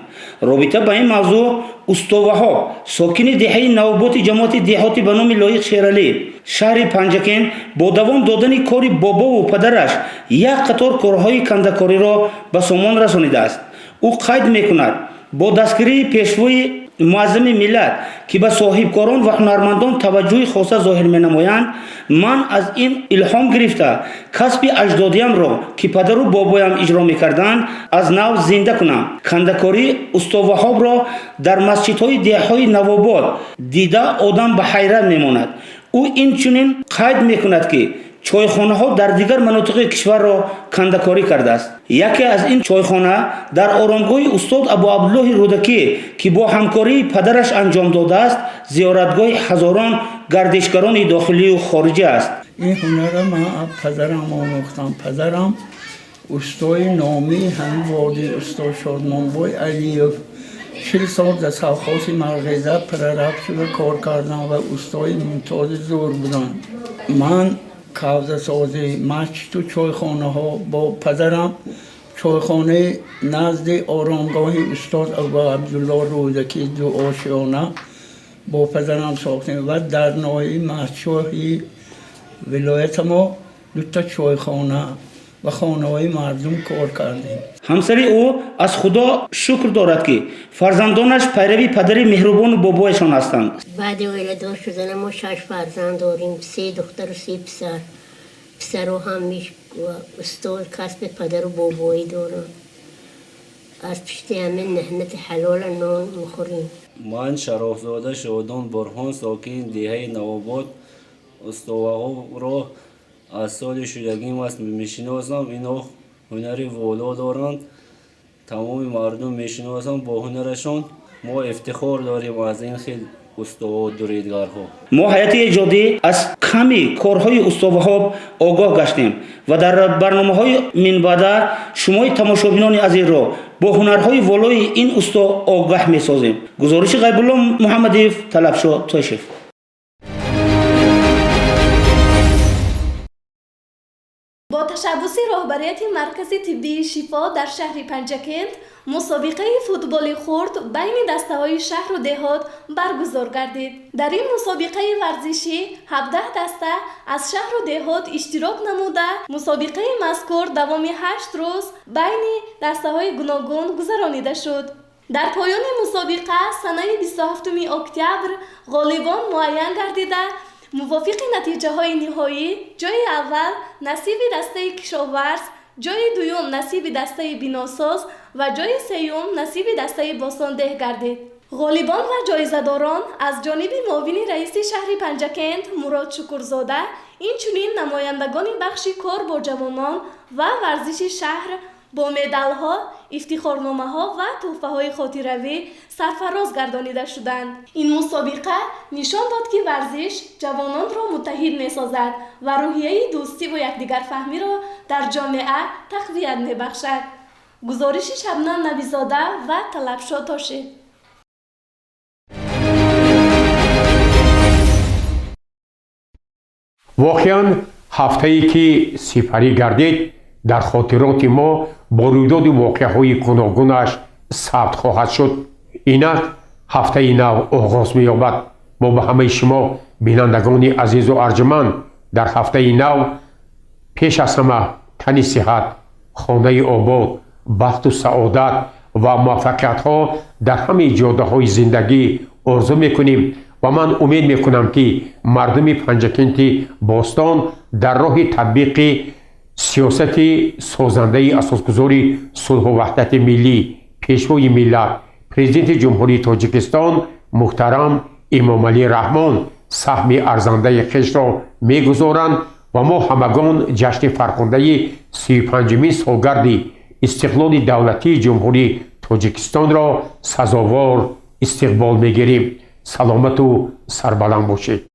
[SPEAKER 4] робита ба ин мавзӯъ устоваҳо сокини деҳаи навоботи ҷамоати деҳотӣ ба номи Лоиқ Шералӣ шаҳри Панҷакент бо давом додани кори бобову падараш як қатор корҳои кандакориро ба сомон расонидааст. ӯ қайд мекунад бо дастгирии пешвои муаззами миллат ки ба соҳибкорон ва ҳунармандон таваҷҷӯҳи хоса зоҳир менамоянд, ман аз ин илҳом гирифта касби аҷдодиямро ки падару бобоям иҷро мекарданд аз нав зинда кунам. кандакории устоваҳоро дар масҷидҳои деҳаҳои Навобод дида одам ба ҳайрат мемонад. ӯ инчунин қайд мекунад ки чойхонаҳо дар дигар манотиқи кишварро кандакорӣ кардааст. яке аз ин чойхона дар оромгоҳи устод Абу Абдуллоҳи Рӯдакӣ ки бо ҳамкории падараш анҷом додааст, зиёратгоҳи ҳазорон гардишгарони дохилию хориҷӣ аст.
[SPEAKER 21] ин ҳунара ман аз падарам омӯхтам. падарам устои номи ҳамин водии устод Шодмонбой Алиев 40 сол дар совхози Марғиза прораб шуда кор кардам ва устои мумтози зур будам. ман кавзасозӣ, масҷиду чойхонаҳо бо падарам чойхонаи назди оромгоҳи устод Абу Абдулло Рӯдакӣ дуошиёна бо падарам сохтем ва дар ноҳияи масҷидҳои вилоята мо дута чойхона ва хонаҳои мардум кор кардем.
[SPEAKER 4] ҳамсари ӯ аз худо шукр дорад ки фарзандонаш пайрави падари меҳрубону бобояшон ҳастанд.
[SPEAKER 5] баъди оиладор шудана мо 6 фарзанд дорем, 3 духтару 3 писар. писаро ҳамиш устод касби падару бобоӣ доранд. аз пишти ҳамин меҳнати ҳалола нон мехӯрем.
[SPEAKER 6] ман Шарофзода Шодон Бурҳон, сокини деҳаи Навобод, устоваҳоро аз соли шудагим аст мешиносам. инҳо ҳунари воло доранд, тамоми мардум мешиносанд бо ҳунарашон. мо ифтихор дорем аз ин хел устовод дуридгарҳо.
[SPEAKER 4] мо ҳайати эҷодӣ аз ками корҳои устоваҳо огоҳ гаштем ва дар барномаҳои минбаъда шумои тамошобинони азизро бо ҳунарҳои волои ин усто огаҳ месозем. гузориши Ғайбулло Муҳаммадиев, Талабшо, Тошев.
[SPEAKER 7] با تشبث راهبریت مرکز طبی شفا در شهر پنجکент مسابقه فوتبال خرد بین دسته‌های شهر و دهات برگزار گردید. در این مسابقه ورزشی 17 دسته از شهر و دهات اشتراک نموده مسابقه مذکور دوام 8 روز بین دسته‌های گوناگون گذرانیده شد. در پایان مسابقه سنه 27 اکتبر غالبان معین گردیده موافق نتیجه های نهایی جای اول نصیب دسته کشاورز، جای دوم نصیب دسته بیناساز و جای سوم نصیب دسته باسانده گردید. غالیبان و جایزه‌داران از جانب معاون رئیس شهر پنجکند مراد شکرزاده اینچنین نمایندگان بخش کار با جوانان و ورزش شهر با مدال‌ها، افتخارنامه‌ها و تحفه‌های خاطره‌ای سرفراز گردانیده شدند. این مسابقه نشان داد که ورزش جوانان را متحد می‌سازد و روحیه دوستی و یکدیگر فهمی را در جامعه تقویت می‌بخشد. گزارش شبنم نبیزاده و طلبشاه تاشی.
[SPEAKER 8] واقعاً هفته‌ای که سپری گردید در خاطرات ما با رویداد واقعه‌های گوناگونش ثبت خواهد شد. اینک هفته نو آغاز می‌یابد. ما به همه شما بینندگان عزیز و ارجمند در هفته نو پیش از همه تن صحت، خانه آباد، بخت و سعادت و موفقیت‌ها در همه جاده‌های زندگی آرزو می‌کنیم و من امید می‌کنم که مردم پنجکند باستان در راه تطبیق سیاست سازنده اساسگذاری صلح و وحدت ملی پیشوای ملت پرزیدنت جمهوری تاجیکستان محترم امامعلی رحمان سهم ارزنده خویش را می‌گذارند و ما همگان جشن فرخنده 35مین سالگرد استقلال دولتی جمهوری تاجیکستان را سزاوار استقبال می‌گیریم. سلامت و سربلند باشید.